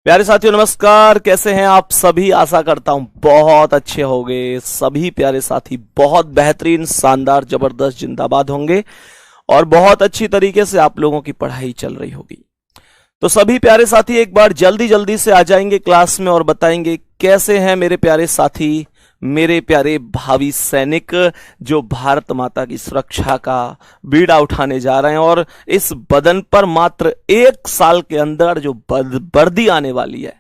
प्यारे साथियों नमस्कार। कैसे हैं आप सभी? आशा करता हूं बहुत अच्छे होंगे। सभी प्यारे साथी बहुत बेहतरीन, शानदार, जबरदस्त, जिंदाबाद होंगे और बहुत अच्छी तरीके से आप लोगों की पढ़ाई चल रही होगी। तो सभी प्यारे साथी एक बार जल्दी जल्दी से आ जाएंगे क्लास में और बताएंगे कैसे हैं मेरे प्यारे साथी, मेरे प्यारे भावी सैनिक जो भारत माता की सुरक्षा का बीड़ा उठाने जा रहे हैं। और इस बदन पर मात्र 1 साल के अंदर जो वर्दी आने वाली है,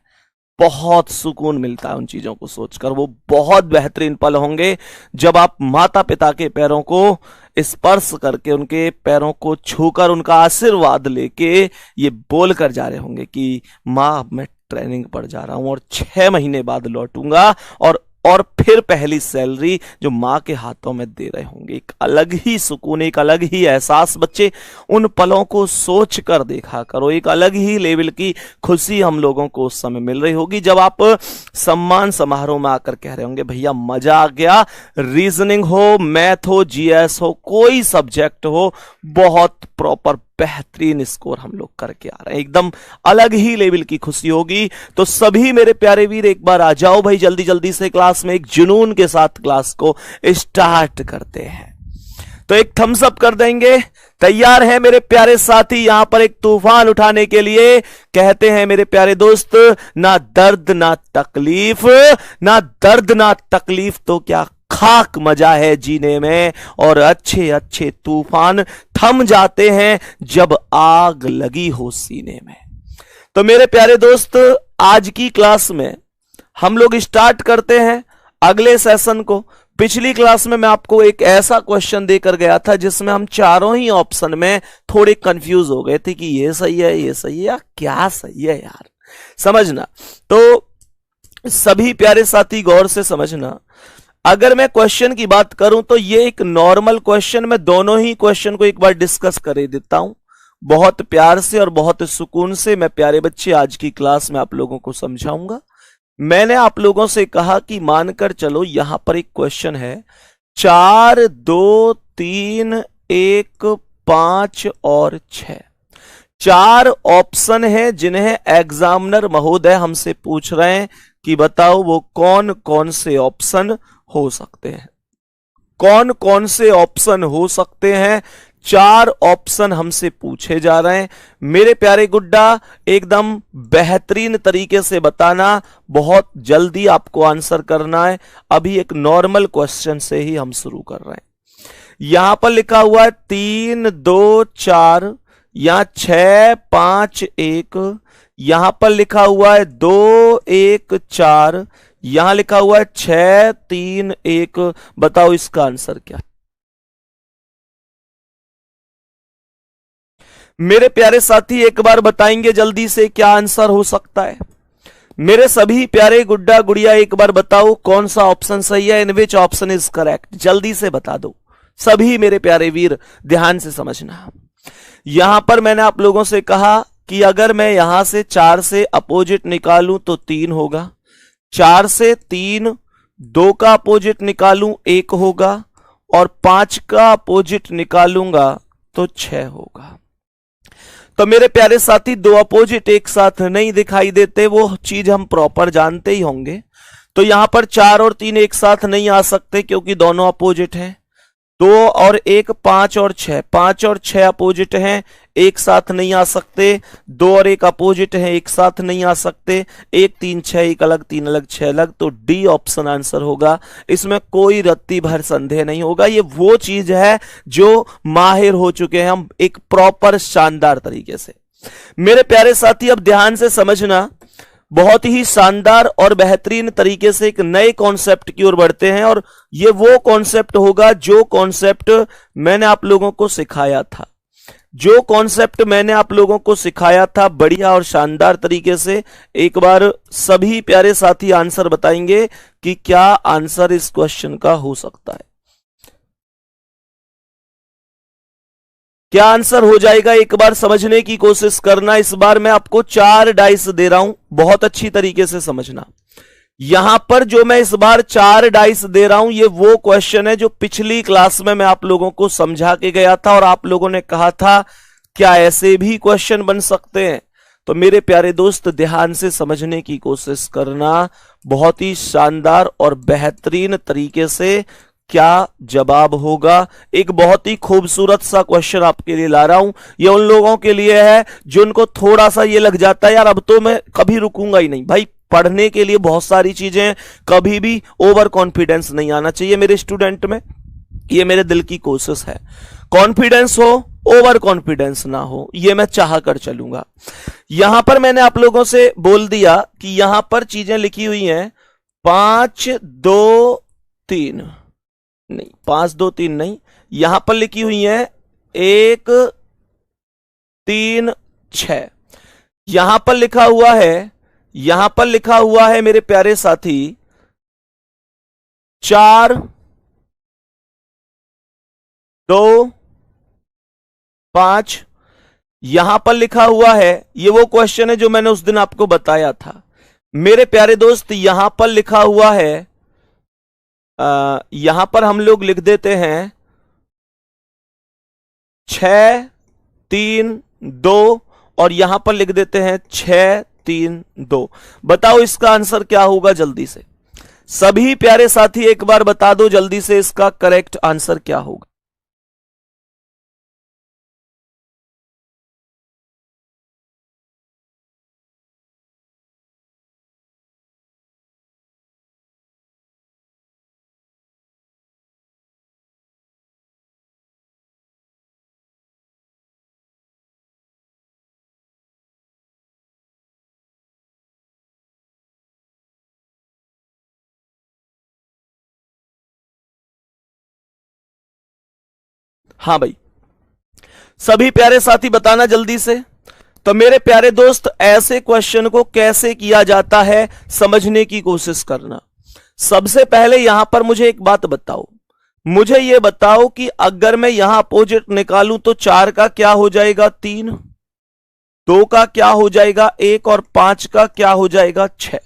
बहुत सुकून मिलता है उन चीजों को सोचकर। वो बहुत बेहतरीन पल होंगे जब आप माता पिता के पैरों को स्पर्श करके, उनके पैरों को छूकर, उनका आशीर्वाद लेके ये बोल कर जा रहे होंगे कि माँ मैं ट्रेनिंग पर जा रहा हूं और 6 महीने बाद लौटूंगा और फिर पहली सैलरी जो माँ के हाथों में दे रहे होंगे। एक अलग ही सुकून, एक अलग ही एहसास। बच्चे उन पलों को सोच कर देखा करो। एक अलग ही लेवल की खुशी हम लोगों को उस समय मिल रही होगी जब आप सम्मान समारोह में आकर कह रहे होंगे भैया मजा आ गया। रीजनिंग हो, मैथ हो, जीएस हो, कोई सब्जेक्ट हो, बहुत प्रॉपर बेहतरीन स्कोर हम लोग करके आ रहे हैं। एकदम अलग ही लेवल की खुशी होगी। तो सभी मेरे प्यारे वीर एक बार आ जाओ भाई जल्दी जल्दी से क्लास में। एक जुनून के साथ क्लास को स्टार्ट करते हैं। तो एक थम्स अप कर देंगे। तैयार है मेरे प्यारे साथी यहां पर एक तूफान उठाने के लिए? कहते हैं मेरे प्यारे दोस्त, ना दर्द ना तकलीफ, ना दर्द ना तकलीफ तो क्या खाक मजा है जीने में। और अच्छे अच्छे तूफान थम जाते हैं जब आग लगी हो सीने में। तो मेरे प्यारे दोस्त आज की क्लास में हम लोग स्टार्ट करते हैं अगले सेशन को। पिछली क्लास में मैं आपको एक ऐसा क्वेश्चन देकर गया था जिसमें हम चारों ही ऑप्शन में थोड़े कंफ्यूज हो गए थे कि ये सही है, ये सही है या क्या सही है यार, समझना। तो सभी प्यारे साथी गौर से समझना। अगर मैं क्वेश्चन की बात करूं तो ये एक नॉर्मल क्वेश्चन, मैं दोनों ही क्वेश्चन को एक बार डिस्कस कर देता हूं। बहुत प्यार से और बहुत सुकून से मैं प्यारे बच्चे आज की क्लास में आप लोगों को समझाऊंगा। मैंने आप लोगों से कहा कि मानकर चलो यहां पर एक क्वेश्चन है 4, 2, 3, 1, 5 और 6। 4 ऑप्शन हैं जिन्हें एग्जामिनर महोदय हमसे पूछ रहे हैं कि बताओ वो कौन कौन से ऑप्शन हो सकते हैं। कौन कौन से ऑप्शन हो सकते हैं? 4 ऑप्शन हमसे पूछे जा रहे हैं। मेरे प्यारे गुड्डा एकदम बेहतरीन तरीके से बताना, बहुत जल्दी आपको आंसर करना है। अभी एक नॉर्मल क्वेश्चन से ही हम शुरू कर रहे हैं। यहां पर लिखा हुआ है 3, 2, 4, यहां 6, 5, 1, यहां पर लिखा हुआ है 2, 1, 4, यहां लिखा हुआ है 6, 3, 1। बताओ इसका आंसर क्या? मेरे प्यारे साथी एक बार बताएंगे जल्दी से क्या आंसर हो सकता है? मेरे सभी प्यारे गुड्डा गुड़िया एक बार बताओ कौन सा ऑप्शन सही है? इन विच ऑप्शन इज करेक्ट? जल्दी से बता दो सभी मेरे प्यारे वीर, ध्यान से समझना। यहां पर मैंने आप लोगों से कहा कि अगर मैं यहां से 4 से अपोजिट निकालूं तो 3 होगा, 4 से 3, 2 का अपोजिट निकालूं 1 होगा और 5 का अपोजिट निकालूंगा तो 6 होगा। तो मेरे प्यारे साथी 2 अपोजिट एक साथ नहीं दिखाई देते, वो चीज हम प्रॉपर जानते ही होंगे। तो यहां पर 4 और 3 एक साथ नहीं आ सकते क्योंकि दोनों अपोजिट हैं। 2 और 1, 5 और 6, 5 और 6 अपोजिट हैं, एक साथ नहीं आ सकते। 2 और 1 अपोजिट हैं, एक साथ नहीं आ सकते। 1, 3, 6 एक अलग, 3 अलग, 6 अलग। तो डी ऑप्शन आंसर होगा। इसमें कोई रत्ती भर संदेह नहीं होगा। ये वो चीज है जो माहिर हो चुके हैं हम एक प्रॉपर शानदार तरीके से। मेरे प्यारे साथी अब ध्यान से समझना, बहुत ही शानदार और बेहतरीन तरीके से एक नए कॉन्सेप्ट की ओर बढ़ते हैं। और ये वो कॉन्सेप्ट होगा जो कॉन्सेप्ट मैंने आप लोगों को सिखाया था। जो कॉन्सेप्ट मैंने आप लोगों को सिखाया था बढ़िया और शानदार तरीके से। एक बार सभी प्यारे साथी आंसर बताएंगे कि क्या आंसर इस क्वेश्चन का हो सकता है। क्या आंसर हो जाएगा एक बार समझने की कोशिश करना। इस बार मैं आपको 4 डाइस दे रहा हूं, बहुत अच्छी तरीके से समझना। यहां पर जो मैं इस बार 4 डाइस दे रहा हूं ये वो क्वेश्चन है जो पिछली क्लास में मैं आप लोगों को समझा के गया था और आप लोगों ने कहा था क्या ऐसे भी क्वेश्चन बन सकते हैं। तो मेरे प्यारे दोस्त ध्यान से समझने की कोशिश करना, बहुत ही शानदार और बेहतरीन तरीके से क्या जवाब होगा। एक बहुत ही खूबसूरत सा क्वेश्चन आपके लिए ला रहा हूं। ये उन लोगों के लिए है जिनको थोड़ा सा ये लग जाता है यार अब तो मैं कभी रुकूंगा ही नहीं। भाई पढ़ने के लिए बहुत सारी चीजें हैं, कभी भी ओवर कॉन्फिडेंस नहीं आना चाहिए मेरे स्टूडेंट में, ये मेरे दिल की कोशिश है। कॉन्फिडेंस हो, ओवर कॉन्फिडेंस ना हो, ये मैं चाह कर चलूंगा। यहां पर मैंने आप लोगों से बोल दिया कि यहां पर चीजें लिखी हुई हैं 5 2 3 नहीं, 5 2 3 नहीं, यहां पर लिखी हुई है 1 3 6। यहां पर लिखा हुआ है, यहां पर लिखा हुआ है मेरे प्यारे साथी 4 2 5। यहां पर लिखा हुआ है, ये वो क्वेश्चन है जो मैंने उस दिन आपको बताया था मेरे प्यारे दोस्त। यहां पर लिखा हुआ है, यहां पर हम लोग लिख देते हैं 6 3 2 और यहां पर लिख देते हैं 6 3 2। बताओ इसका आंसर क्या होगा जल्दी से। सभी प्यारे साथी एक बार बता दो जल्दी से इसका करेक्ट आंसर क्या होगा। हां भाई, सभी प्यारे साथी बताना जल्दी से। तो मेरे प्यारे दोस्त ऐसे क्वेश्चन को कैसे किया जाता है समझने की कोशिश करना। सबसे पहले यहां पर मुझे एक बात बताओ, मुझे यह बताओ कि अगर मैं यहां अपोजिट निकालूं तो 4 का क्या हो जाएगा 3, 2 का क्या हो जाएगा 1 और 5 का क्या हो जाएगा 6।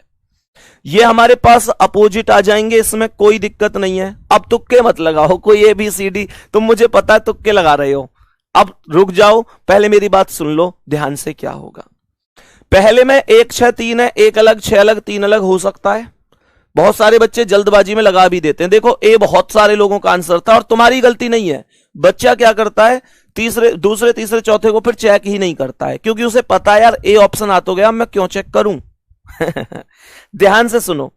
ये हमारे पास अपोजिट आ जाएंगे, इसमें कोई दिक्कत नहीं है। अब तुक्के मत लगाओ, कोई ABCD, तुम मुझे पता है तुक्के लगा रहे हो। अब रुक जाओ, पहले मेरी बात सुन लो ध्यान से। क्या होगा पहले में 1 6 3 है, 1 अलग 6 अलग 3 अलग हो सकता है। बहुत सारे बच्चे जल्दबाजी में लगा भी देते हैं। देखो ए बहुत सारे लोगों का आंसर था और तुम्हारी गलती नहीं है। बच्चा क्या करता है, दूसरे तीसरे चौथे को फिर चेक ही नहीं करता है, क्योंकि उसे पता है यार ए ऑप्शन आ तो गया, मैं क्यों चेक करूं। ध्यान से सुनो।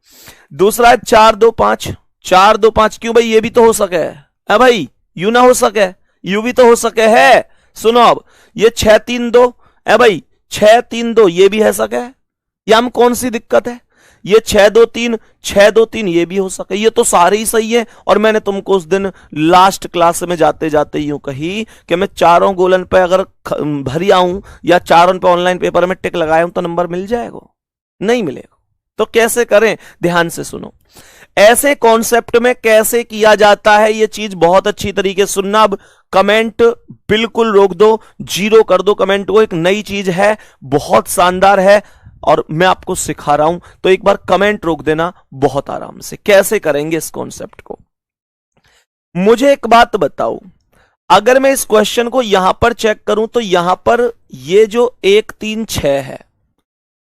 दूसरा है 4 2 5। 4 2 5 क्यों भाई, ये भी तो हो सके है भाई, यू ना हो सके, यू भी तो हो सके है। सुनो अब, ये 6 3 2 है भाई, 6 3 2 ये भी है सके, या हम कौन सी दिक्कत है। ये 6 2 3 6 2 3 ये भी हो सके, ये तो सारे ही सही है। और मैंने तुमको उस दिन लास्ट क्लास में जाते जाते यूं कही कि मैं चारों गोलन पे अगर भरी आऊं या चारों पे ऑनलाइन पेपर में टिक लगाया हूं तो नंबर मिल जाएगा, नहीं मिलेगा। तो कैसे करें, ध्यान से सुनो। ऐसे कॉन्सेप्ट में कैसे किया जाता है ये चीज बहुत अच्छी तरीके से सुनना। अब कमेंट बिल्कुल रोक दो, जीरो कर दो कमेंट को। एक नई चीज है, बहुत शानदार है और मैं आपको सिखा रहा हूं, तो एक बार कमेंट रोक देना बहुत आराम से। कैसे करेंगे इस कॉन्सेप्ट को, मुझे एक बात बताओ। अगर मैं इस क्वेश्चन को यहां पर चेक करूं तो यहां पर ये जो 1 3 6 है,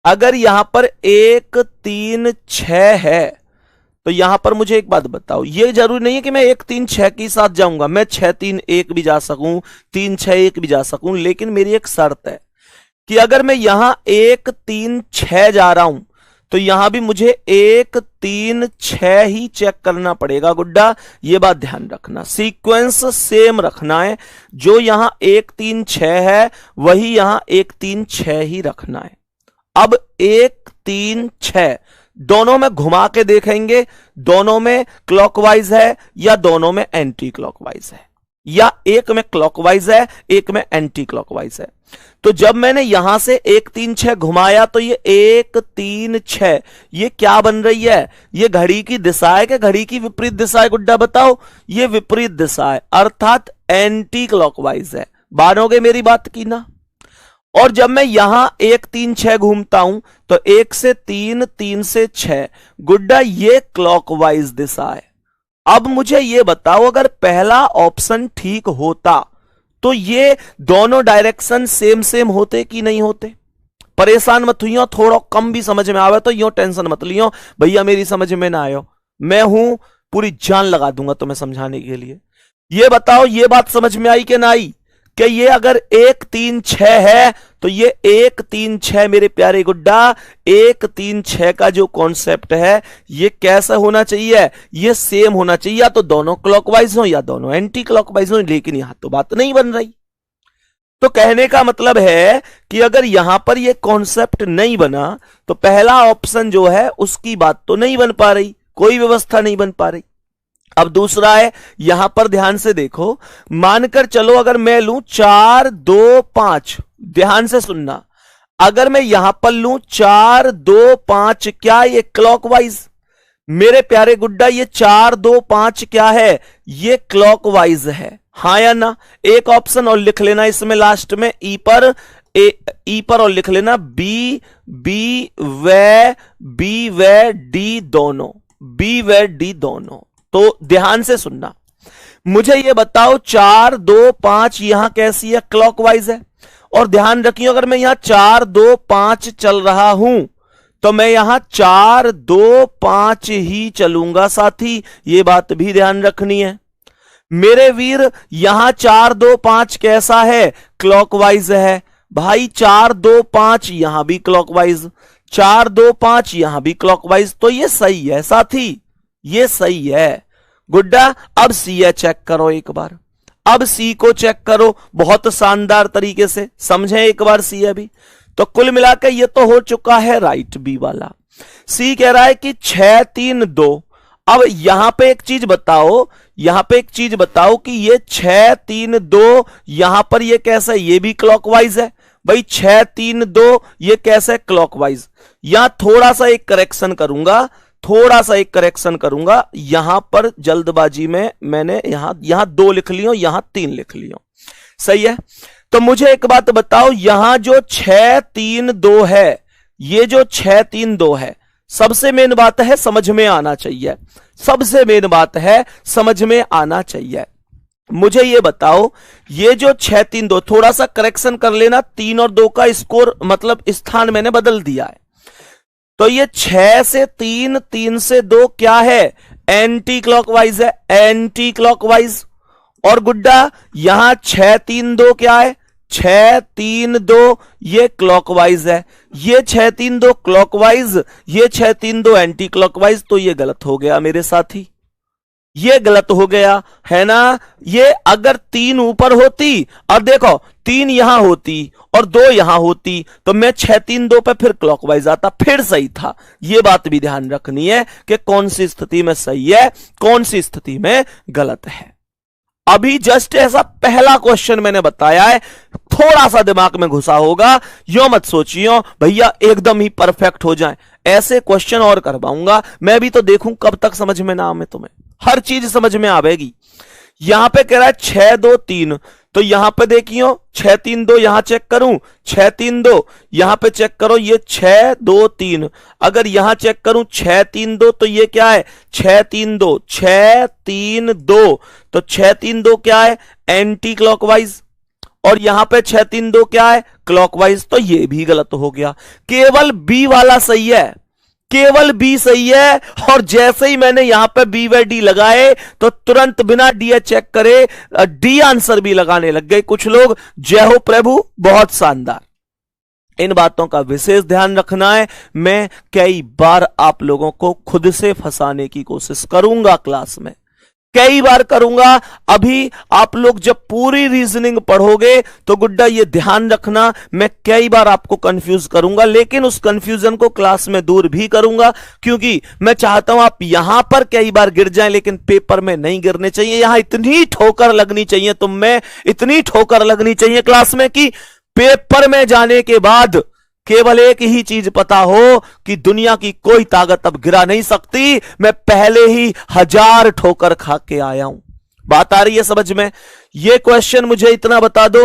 अगर यहां पर 1 3 6 है तो यहां पर मुझे एक बात बताओ। ये जरूरी नहीं है कि मैं 1 3 6 के साथ जाऊंगा, मैं 6 3 1 भी जा सकूं, 3 6 1 भी जा सकूं, लेकिन मेरी एक शर्त है कि अगर मैं यहां 1 3 6 जा रहा हूं तो यहां भी मुझे 1 3 6 ही चेक करना पड़ेगा। गुड्डा ये बात ध्यान रखना, सीक्वेंस सेम रखना है। जो यहां 1 3 6 है वही यहां 1 3 6 ही रखना है। अब 1 3 6 दोनों में घुमा के देखेंगे, दोनों में क्लॉकवाइज है या दोनों में एंटी क्लॉकवाइज है, या एक में क्लॉकवाइज है एक में एंटी क्लॉकवाइज है। तो जब मैंने यहां से 1 3 6 घुमाया तो ये 1 3 6 ये क्या बन रही है, ये घड़ी की दिशा है कि घड़ी की विपरीत दिशा है। गुड्डा बताओ, ये विपरीत दिशा है, अर्थात एंटी क्लॉकवाइज है। मानोगे मेरी बात की ना। और जब मैं यहां 1 3 6 घूमता हूं तो 1 से 3 3 से 6, गुड्डा ये क्लॉकवाइज दिशा है। अब मुझे ये बताओ, अगर पहला ऑप्शन ठीक होता तो ये दोनों डायरेक्शन सेम सेम होते कि नहीं होते। परेशान मत हुई, थोड़ा कम भी समझ में आवे तो यो टेंशन मत लियो भैया मेरी समझ में ना आयो, मैं हूं पूरी जान लगा दूंगा तुम्हें समझाने के लिए। ये बताओ ये बात समझ में आई कि ना आई, कि ये अगर 1 3 6 है तो ये 1 3 6 मेरे प्यारे गुड्डा 1 3 6 का जो कॉन्सेप्ट है ये कैसा होना चाहिए, ये सेम होना चाहिए, या तो दोनों क्लॉकवाइज हो या दोनों एंटी क्लॉकवाइज हो, लेकिन यहां तो बात नहीं बन रही। तो कहने का मतलब है कि अगर यहां पर ये कॉन्सेप्ट नहीं बना तो पहला ऑप्शन जो है उसकी बात तो नहीं बन पा रही, कोई व्यवस्था नहीं बन पा रही। अब दूसरा है, यहां पर ध्यान से देखो, मानकर चलो अगर मैं लूं 4 2 5, ध्यान से सुनना, अगर मैं यहां पर लूं 4 2 5, क्या ये क्लॉकवाइज? मेरे प्यारे गुड्डा ये 4 2 5 क्या है, ये क्लॉकवाइज है, हाँ या ना? एक ऑप्शन और लिख लेना इसमें लास्ट में ई पर और लिख लेना बी व डी दोनों, बी व डी दोनों। तो ध्यान से सुनना, मुझे ये बताओ 4 2 5 यहां कैसी है, क्लॉकवाइज है। और ध्यान रखिए अगर मैं यहां 4 2 5 चल रहा हूं तो मैं यहां 4 2 5 ही चलूंगा साथी, ये बात भी ध्यान रखनी है मेरे वीर। यहां 4 2 5 कैसा है, क्लॉकवाइज है भाई। 4 2 5 यहां भी क्लॉकवाइज, 4 2 5 यहां भी क्लॉकवाइज, तो ये सही है साथी, ये सही है गुड्डा। अब सी है, चेक करो एक बार, अब सी को चेक करो बहुत शानदार तरीके से, समझे एक बार सी अभी। तो कुल मिलाकर ये तो हो चुका है राइट बी वाला। सी कह रहा है कि 6 3 2। अब यहां पे एक चीज बताओ, यहां पे एक चीज बताओ कि ये 6 3 2 यहां पर ये कैसा है, ये भी क्लॉकवाइज है भाई। 6 3 2 ये कैसा है, क्लॉकवाइज। यहां थोड़ा सा एक करेक्शन करूंगा, थोड़ा सा एक करेक्शन करूंगा, यहां पर जल्दबाजी में मैंने यहां 2 लिख लियो, यहां 3 लिख लियो, सही है। तो मुझे एक बात बताओ, यहां जो 6 3 2 है, ये जो 6 3 2 है, सबसे मेन बात है समझ में आना चाहिए, सबसे मेन बात है समझ में आना चाहिए। मुझे ये बताओ ये जो 6 3 2, थोड़ा सा करेक्शन कर लेना, 3 और 2 का स्कोर मतलब स्थान मैंने बदल दिया है। तो ये 6 से 3 3 से 2 क्या है, एंटी क्लॉकवाइज है, एंटी क्लॉकवाइज। और गुड्डा यहां 6 3 2 क्या है, 6 3 2 ये क्लॉकवाइज है, ये 6 3 2 क्लॉकवाइज, ये 6 3 2 एंटी क्लॉकवाइज। तो ये गलत हो गया मेरे साथी, ये गलत हो गया है ना। ये अगर 3 ऊपर होती और देखो 3 यहां होती और 2 यहां होती तो मैं 6 3 2 पे फिर क्लॉकवाइज आता, फिर सही था। ये बात भी ध्यान रखनी है कि कौन सी स्थिति में सही है, कौन सी स्थिति में गलत है। अभी जस्ट ऐसा पहला क्वेश्चन मैंने बताया है, थोड़ा सा दिमाग में घुसा होगा, यो मत सोचियो भैया एकदम ही परफेक्ट हो जाए। ऐसे क्वेश्चन और करवाऊंगा मैं भी, तो देखूं कब तक समझ में ना आवे तुम्हें, हर चीज समझ में आवेगी। यहां पे कह रहा है 6 2 3, तो यहां पे देखियो 6 3 2 यहां चेक करूं, 6 3 2 यहां पे चेक करो, ये 6 2 3। अगर यहां चेक करूं 6 3 2 तो ये क्या है, 6 3 2 6 3 2, तो 6 3 2 क्या है, एंटी क्लॉकवाइज। और यहां पे 6 3 2 क्या है, क्लॉकवाइज। तो ये भी गलत हो गया, केवल बी वाला सही है, केवल बी सही है। और जैसे ही मैंने यहां पे बी व डी लगाए तो तुरंत बिना डी चेक करे डी आंसर भी लगाने लग गए कुछ लोग। जय हो प्रभु, बहुत शानदार। इन बातों का विशेष ध्यान रखना है। मैं कई बार आप लोगों को खुद से फंसाने की कोशिश करूंगा क्लास में, कई बार करूंगा। अभी आप लोग जब पूरी रीजनिंग पढ़ोगे तो गुड्डा ये ध्यान रखना, मैं कई बार आपको कंफ्यूज करूंगा, लेकिन उस कंफ्यूजन को क्लास में दूर भी करूंगा, क्योंकि मैं चाहता हूं आप यहां पर कई बार गिर जाएं लेकिन पेपर में नहीं गिरने चाहिए। यहां इतनी ठोकर लगनी चाहिए तुम में, इतनी ठोकर लगनी चाहिए क्लास में कि पेपर में जाने के बाद केवल एक ही चीज पता हो कि दुनिया की कोई ताकत अब गिरा नहीं सकती, मैं पहले ही 1000 ठोकर खा के आया हूं। बात आ रही है समझ में? ये क्वेश्चन मुझे इतना बता दो,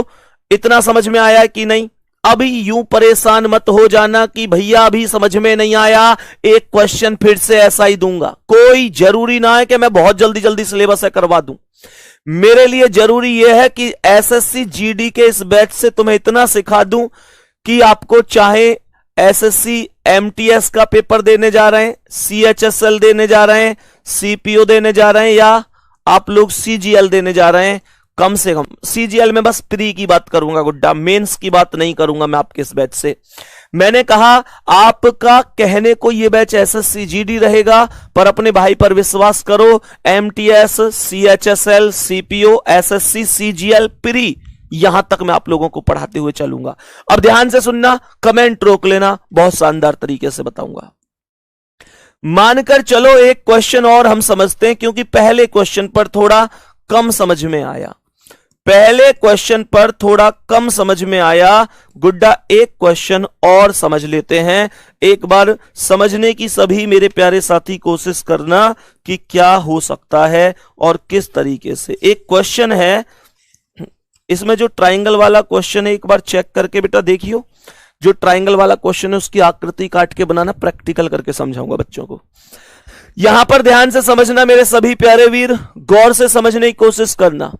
इतना समझ में आया कि नहीं? अभी यूं परेशान मत हो जाना कि भैया अभी समझ में नहीं आया, एक क्वेश्चन फिर से ऐसा ही दूंगा। कोई जरूरी ना है कि मैं बहुत जल्दी जल्दी सिलेबस करवा दूं। मेरे लिए जरूरी यह है कि एसएससी जीडी के इस बैच से तुम्हें इतना सिखा दूं कि आपको चाहे एसएससी एमटीएस का पेपर देने जा रहे हैं, सीएचएसएल देने जा रहे हैं, सीपीओ देने जा रहे हैं, या आप लोग सीजीएल देने जा रहे हैं, कम से कम सीजीएल में बस प्री की बात करूंगा गुड्डा, मेंस की बात नहीं करूंगा मैं आपके इस बैच से। मैंने कहा आपका कहने को ये बैच एसएससी जीडी रहेगा, पर अपने भाई पर विश्वास करो, MTS, CHSL, CPO, SSC, CGL, pre, यहां तक मैं आप लोगों को पढ़ाते हुए चलूंगा। अब ध्यान से सुनना, कमेंट रोक लेना, बहुत शानदार तरीके से बताऊंगा। मानकर चलो एक क्वेश्चन और हम समझते हैं, क्योंकि पहले क्वेश्चन पर थोड़ा कम समझ में आया, पहले क्वेश्चन पर थोड़ा कम समझ में आया गुड्डा, एक क्वेश्चन और समझ लेते हैं। एक बार समझने की सभी मेरे प्यारे साथी कोशिश करना कि क्या हो सकता है और किस तरीके से। एक क्वेश्चन है, इसमें जो ट्राइंगल वाला क्वेश्चन है एक बार चेक करके बेटा देखियो, जो ट्राइंगल वाला क्वेश्चन है उसकी आकृति काट के बनाना, प्रैक्टिकल करके समझाऊंगा बच्चों को। यहां पर ध्यान से समझना मेरे सभी प्यारे वीर, गौर से समझने की कोशिश करना।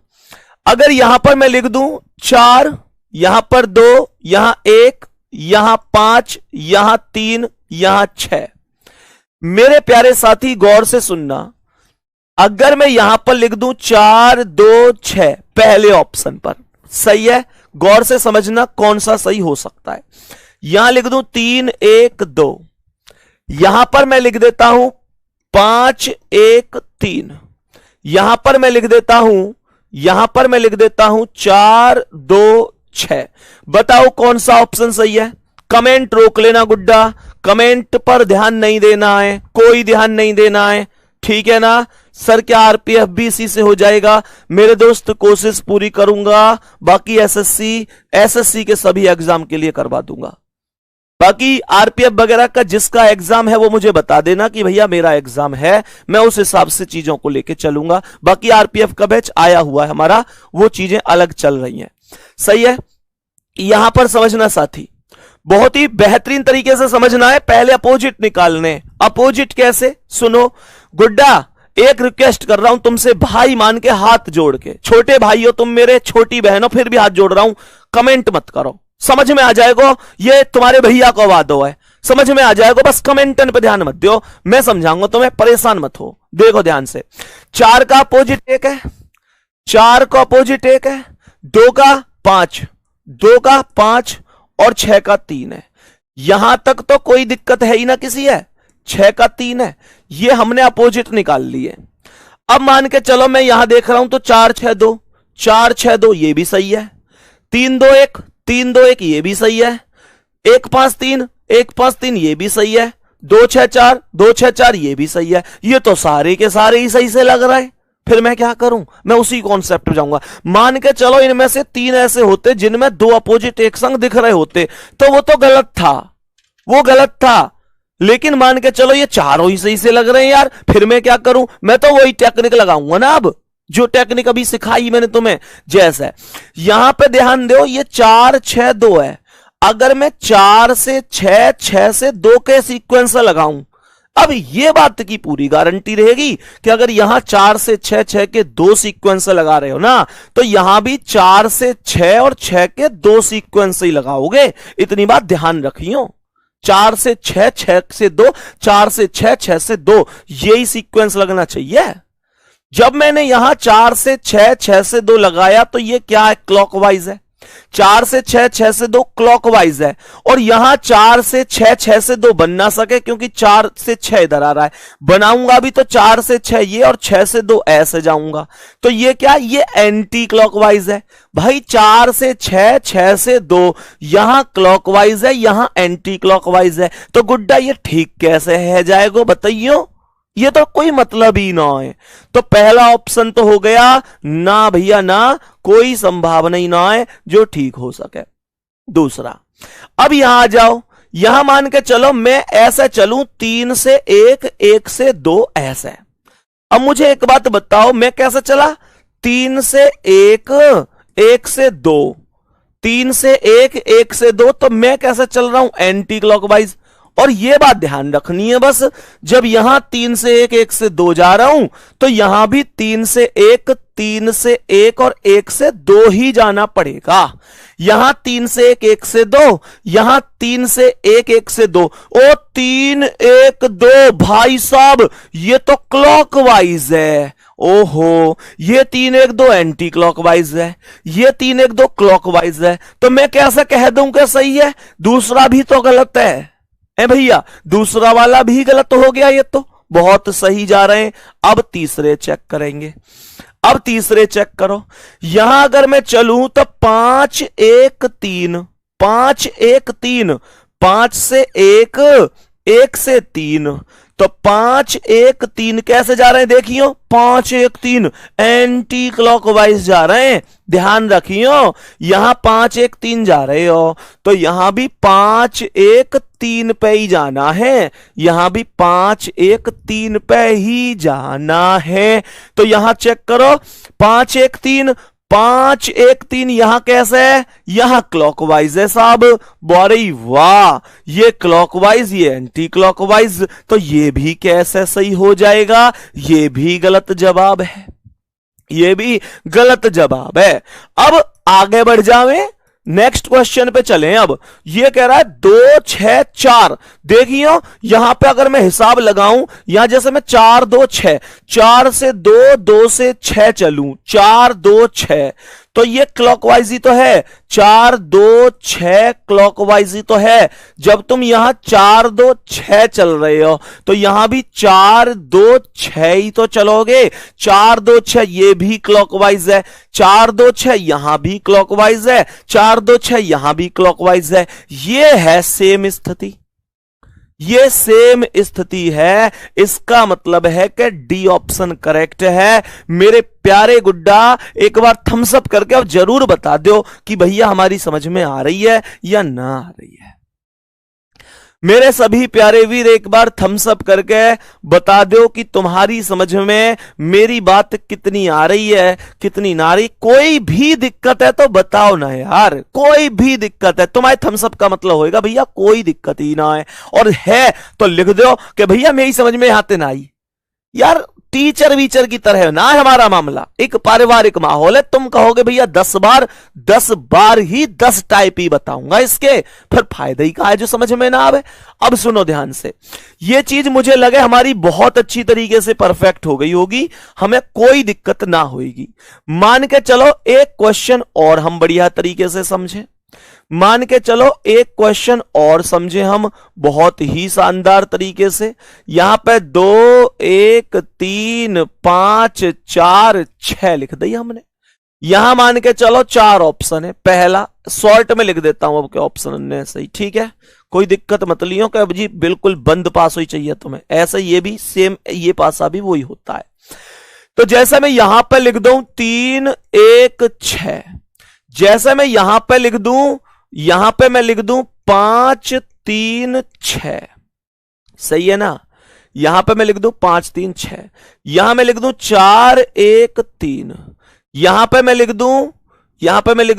अगर यहां पर मैं लिख दूं 4, यहां पर 2, यहां 1, यहां 5, यहां 3, यहां 6, मेरे प्यारे साथी गौर से सुनना, अगर मैं यहां पर लिख दूं 4, 2, 6 पहले ऑप्शन पर, सही है, गौर से समझना कौन सा सही हो सकता है। यहां लिख दूं 3, 1, 2, यहां पर मैं लिख देता हूं 5, 1, 3, यहां पर मैं लिख देता हूं, यहां पर मैं लिख देता हूं 4, 2, 6। बताओ कौन सा ऑप्शन सही है? कमेंट रोक लेना गुड्डा, कमेंट पर ध्यान नहीं देना है, कोई ध्यान नहीं देना है, ठीक है ना। सर क्या आरपीएफ भी इसी से हो जाएगा? मेरे दोस्त कोशिश पूरी करूंगा, बाकी एसएससी के सभी एग्जाम के लिए करवा दूंगा। बाकी आरपीएफ वगैरह का जिसका एग्जाम है वो मुझे बता देना कि भैया मेरा एग्जाम है, मैं उस हिसाब से चीजों को लेके चलूंगा। बाकी आरपीएफ का बैच आया हुआ है हमारा, वो चीजें अलग चल रही हैं, सही है। यहां पर समझना साथी, बहुत ही बेहतरीन तरीके से समझना है। पहले अपोजिट निकालने, अपोजिट कैसे? सुनो गुड्डा, एक रिक्वेस्ट कर रहा हूं तुमसे, भाई मान के हाथ जोड़ के, छोटे भाई हो तुम मेरे, छोटी बहन हो, फिर भी हाथ जोड़ रहा हूं, कमेंट मत करो, समझ में आ जाएगा, ये तुम्हारे भैया को वादो है, समझ में आ जाएगा, बस कमेंटन पे ध्यान मत दो, मैं समझाऊंगा तुम्हें, परेशान मत हो। देखो ध्यान से, 4 का अपोजिट 1 है, 4 का अपोजिट 1 है, 2 का 5, 2 का 5 और 6 का 3 है। यहां तक तो कोई दिक्कत है ही ना किसी है, 6 का 3 है, ये हमने अपोजिट निकाल लिए। अब मान के चलो मैं यहां देख रहा हूं तो 4, 6, 2, 4, 6, 2 ये भी सही है, 3, 2, 1, 3, 2, 1 ये भी सही है, 1, 5, 3, 1, 5, 3 ये भी सही है, 2, 6, 4, 2, 6, 4 ये भी सही है। ये तो सारे के सारे ही सही से लग रहा है, फिर मैं क्या करूं? मैं उसी कॉन्सेप्ट पे जाऊंगा। मान के चलो इनमें से 3 ऐसे होते जिनमें 2 अपोजिट एक संग दिख रहे होते, तो वो तो गलत था, वो गलत था। लेकिन मान के चलो ये चारों ही सही से लग रहे हैं यार, फिर मैं क्या करूं? मैं तो वही टेक्निक लगाऊंगा ना, अब जो टेक्निक अभी सिखाई मैंने तुम्हें। जैसे यहां पे ध्यान दो, ये 4, 6, 2 है, अगर मैं 4 से 6, 6 से 2 के सीक्वेंस लगाऊं, अब ये बात की पूरी गारंटी रहेगी कि अगर यहां 4 से 6, 6 के 2 सीक्वेंस लगा रहे हो ना, तो यहां भी 4 से 6 और 6 के 2 सीक्वेंस ही लगाओगे। इतनी बात ध्यान रखियो, 4 से 6, 6 से 2, 4 से 6, 6 से 2, यही सीक्वेंस लगना चाहिए। जब मैंने यहां 4 से 6, 6 से 2 लगाया तो ये क्या है? क्लॉकवाइज है। 4 से 6, 6 से 2 क्लॉकवाइज है, और यहां 4 से 6, 6 से 2 बन ना सके क्योंकि 4 से 6 इधर आ रहा है। बनाऊंगा भी तो 4 से 6 ये और 6 से 2 ऐसे जाऊंगा, तो ये क्या? ये एंटी क्लॉकवाइज है भाई। 4 से 6, 6 से 2 यहां क्लॉकवाइज है, यहां एंटी क्लॉकवाइज है, तो गुड्डा ये ठीक कैसे है जाएगा बताइयो? ये तो कोई मतलब ही ना है। तो पहला ऑप्शन तो हो गया ना भैया ना, कोई संभावना ही ना है जो ठीक हो सके। दूसरा, अब यहां आ जाओ, यहां मान के चलो मैं ऐसे चलूं 3 से 1, 1 से 2 ऐसे। अब मुझे एक बात बताओ, मैं कैसे चला? 3 से 1, 1 से 2, 3 से 1, 1 से 2, तो मैं कैसे चल रहा हूं? Anti clockwise. और ये बात ध्यान रखनी है बस, जब यहां 3 से 1, 1 से 2 जा रहा हूं तो यहां भी 3 से 1, 3 से 1 और 1 से 2 ही जाना पड़ेगा। यहां 3 से 1, 1 से 2, यहां 3 से 1, 1 से 2, ओ 3, 1, 2 भाई साहब ये तो क्लॉकवाइज है। ओहो, ये 3, 1, 2 एंटी क्लॉकवाइज है, ये 3, 1, 2 क्लॉकवाइज है। तो मैं कैसे कह दूं कि सही है? दूसरा भी तो गलत है भैया, दूसरा वाला भी गलत हो गया, ये तो बहुत सही जा रहे हैं। अब तीसरे चेक करेंगे। अब तीसरे चेक करो, यहां अगर मैं चलूं तो 5, 1, 3, 5, 1, 3, 5 से 1, 1 से 3, तो 5, 1, 3 कैसे जा रहे हैं? देखियो 5, 1, 3 एंटी क्लॉकवाइज जा रहे हैं। ध्यान रखियो, यहां 5, 1, 3 जा रहे हो तो यहां भी 5, 1, 3 पे ही जाना है, यहां भी 5, 1, 3 पे ही जाना है। तो यहां चेक करो 5, 1, 3, 5, 1, 3 यहां कैसे है? यहां क्लॉकवाइज है साहब। बड़ी वाह, ये क्लॉकवाइज, ये एंटी क्लॉकवाइज, तो ये भी कैसे सही हो जाएगा? ये भी गलत जवाब है, ये भी गलत जवाब है। अब आगे बढ़ जावे, नेक्स्ट क्वेश्चन पे चलें। अब ये कह रहा है 2, 6, 4। देखियो यहां पे अगर मैं हिसाब लगाऊं, यहां जैसे मैं 4, 2, 6, 4 से 2, 2 से 6 चलूं, 4, 2, 6, तो ये क्लॉकवाइज ही तो है। 4, 2, 6 क्लॉकवाइज ही तो है। जब तुम यहां 4, 2, 6 चल रहे हो तो यहां भी 4, 2, 6 ही तो चलोगे। 4, 2, 6 ये भी क्लॉकवाइज है, 4, 2, 6 यहां भी क्लॉकवाइज है, 4, 2, 6 यहां भी क्लॉकवाइज है। ये है सेम स्थिति, ये सेम स्थिति है। इसका मतलब है कि डी ऑप्शन करेक्ट है। मेरे प्यारे गुड्डा एक बार थम्स अप करके अब जरूर बता दो कि भैया हमारी समझ में आ रही है या ना आ रही है। मेरे सभी प्यारे वीर एक बार थम्स अप करके बता दो कि तुम्हारी समझ में मेरी बात कितनी आ रही है, कितनी ना आ रही। कोई भी दिक्कत है तो बताओ ना यार, कोई भी दिक्कत है। तुम्हारे थम्स अप का मतलब होएगा भैया कोई दिक्कत ही ना है, और है तो लिख दो कि भैया मेरी समझ में आते ना आई। यार टीचर वीचर की तरह ना है हमारा मामला, एक पारिवारिक माहौल है। तुम कहोगे भैया 10 बार ही 10 टाइप ही बताऊंगा इसके, फिर फायदा ही कहा है जो समझ में ना आवे। अब सुनो ध्यान से, ये चीज मुझे लगे हमारी बहुत अच्छी तरीके से परफेक्ट हो गई होगी, हमें कोई दिक्कत ना होगी। मान के चलो एक क्वेश्चन और हम बढ़िया तरीके से समझे, मान के चलो एक क्वेश्चन और समझे हम बहुत ही शानदार तरीके से। यहां पे 2, 1, 3, 5, 4, 6 लिख दिया हमने। यहां मान के चलो 4 ऑप्शन है। पहला शॉर्ट में लिख देता हूं अब के ऑप्शन ने सही, ठीक है, कोई दिक्कत मत लियो कि अब जी बिल्कुल बंद पास ही चाहिए तुम्हें। ऐसे ये भी सेम, ये पासा भी वही होता है। तो जैसे मैं यहां पे लिख दूं 3, 1, 6, जैसे मैं यहां पे लिख दूं, यहां पे मैं लिख दूं 5, 3, 6, सही है ना। यहां पे मैं लिख दूं 5, 3, 6, यहां मैं लिख दूं 4, 1, 3, यहां पे मैं लिख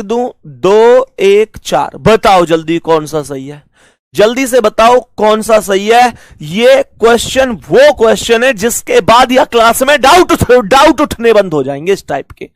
दूं 2, 1, 4। बताओ जल्दी कौन सा सही है, जल्दी से बताओ कौन सा सही है। ये क्वेश्चन वो क्वेश्चन है जिसके बाद या क्लास में डाउट उठने बंद हो जाएंगे, इस टाइप के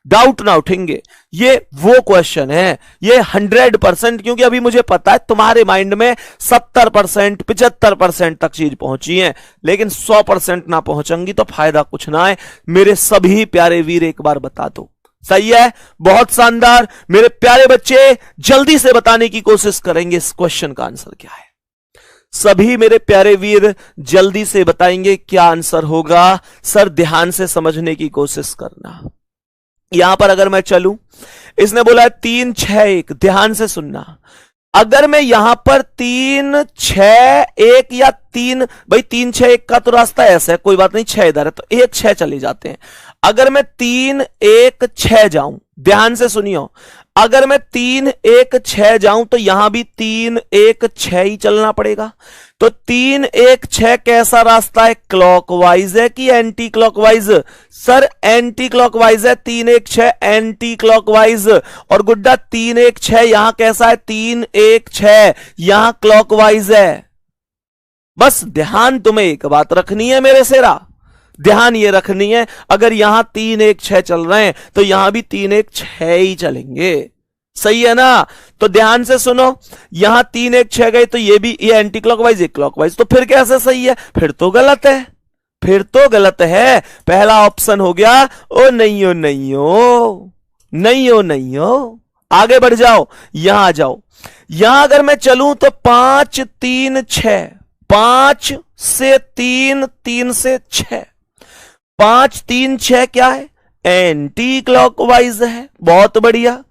डाउट ना उठेंगे। ये वो क्वेश्चन है, ये 100%, क्योंकि अभी मुझे पता है तुम्हारे माइंड में 70%, 75% तक चीज पहुंची है, लेकिन 100% ना पहुंचेंगी तो फायदा कुछ ना है। मेरे सभी प्यारे वीर एक बार बता दो, सही है, बहुत शानदार। मेरे प्यारे बच्चे जल्दी से बताने की कोशिश करेंगे इस क्वेश्चन का आंसर क्या है। सभी मेरे प्यारे वीर जल्दी से बताएंगे क्या आंसर होगा। सर ध्यान से समझने की कोशिश करना। यहां पर अगर मैं चलूं, इसने बोला है 3, 6, 1, ध्यान से सुनना। अगर मैं यहां पर 3, 6, 1 या 3, भाई 3, 6, 1 का तो रास्ता ऐसा है, कोई बात नहीं, 6 इधर है तो 1, 6 चले जाते हैं। अगर मैं 3, 1, 6 जाऊं, ध्यान से सुनियो, अगर मैं 3, 1, 6 जाऊं तो यहां भी 3, 1, 6 ही चलना पड़ेगा। तो 3, 1, 6 कैसा रास्ता है, क्लॉकवाइज है कि anti clockwise? Sir anti clockwise है, 3, 1, 6 एंटी क्लॉकवाइज। और गुड्डा 3, 1, 6 यहां कैसा है, 3, 1, 6 यहां क्लॉकवाइज है। बस ध्यान तुम्हें एक बात रखनी है मेरे सेरा, ध्यान ये रखनी है, अगर यहां 3 1 6 चल रहे हैं तो यहां भी 3 1 6 ही चलेंगे, सही है ना। तो ध्यान से सुनो, यहां 3 1 6 गए तो ये भी, ये एंटी क्लॉकवाइज, ये क्लॉकवाइज, तो फिर कैसे सही है? फिर तो गलत है, फिर तो गलत है। पहला ऑप्शन हो गया ओ नहीं हो नहीं हो नहीं हो नहीं हो। आगे बढ़ जाओ, यहां आ जाओ, यहां अगर मैं चलूं तो 5 3 6, 5 से 3, 3 से 6, 5 3 6 क्या है? एंटी क्लॉकवाइज है। बहुत बढ़िया।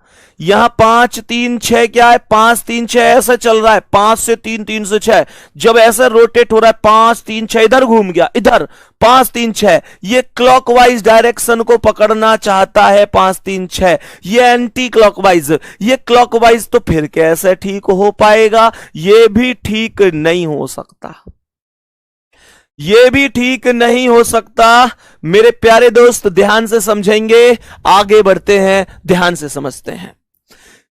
यहां 5 3 6 क्या है? 5 3 6 ऐसे चल रहा है, 5 से 3, 3 से 6, जब ऐसे रोटेट हो रहा है 5 3 6, इधर घूम गया, इधर 5 3 6, ये क्लॉकवाइज डायरेक्शन को पकड़ना चाहता है 5 3 6, ये एंटी क्लॉकवाइज, ये क्लॉकवाइज, तो फिर कैसे ठीक हो पाएगा? ये भी ठीक नहीं हो सकता, ये भी ठीक नहीं हो सकता। मेरे प्यारे दोस्त ध्यान से समझेंगे, आगे बढ़ते हैं, ध्यान से समझते हैं।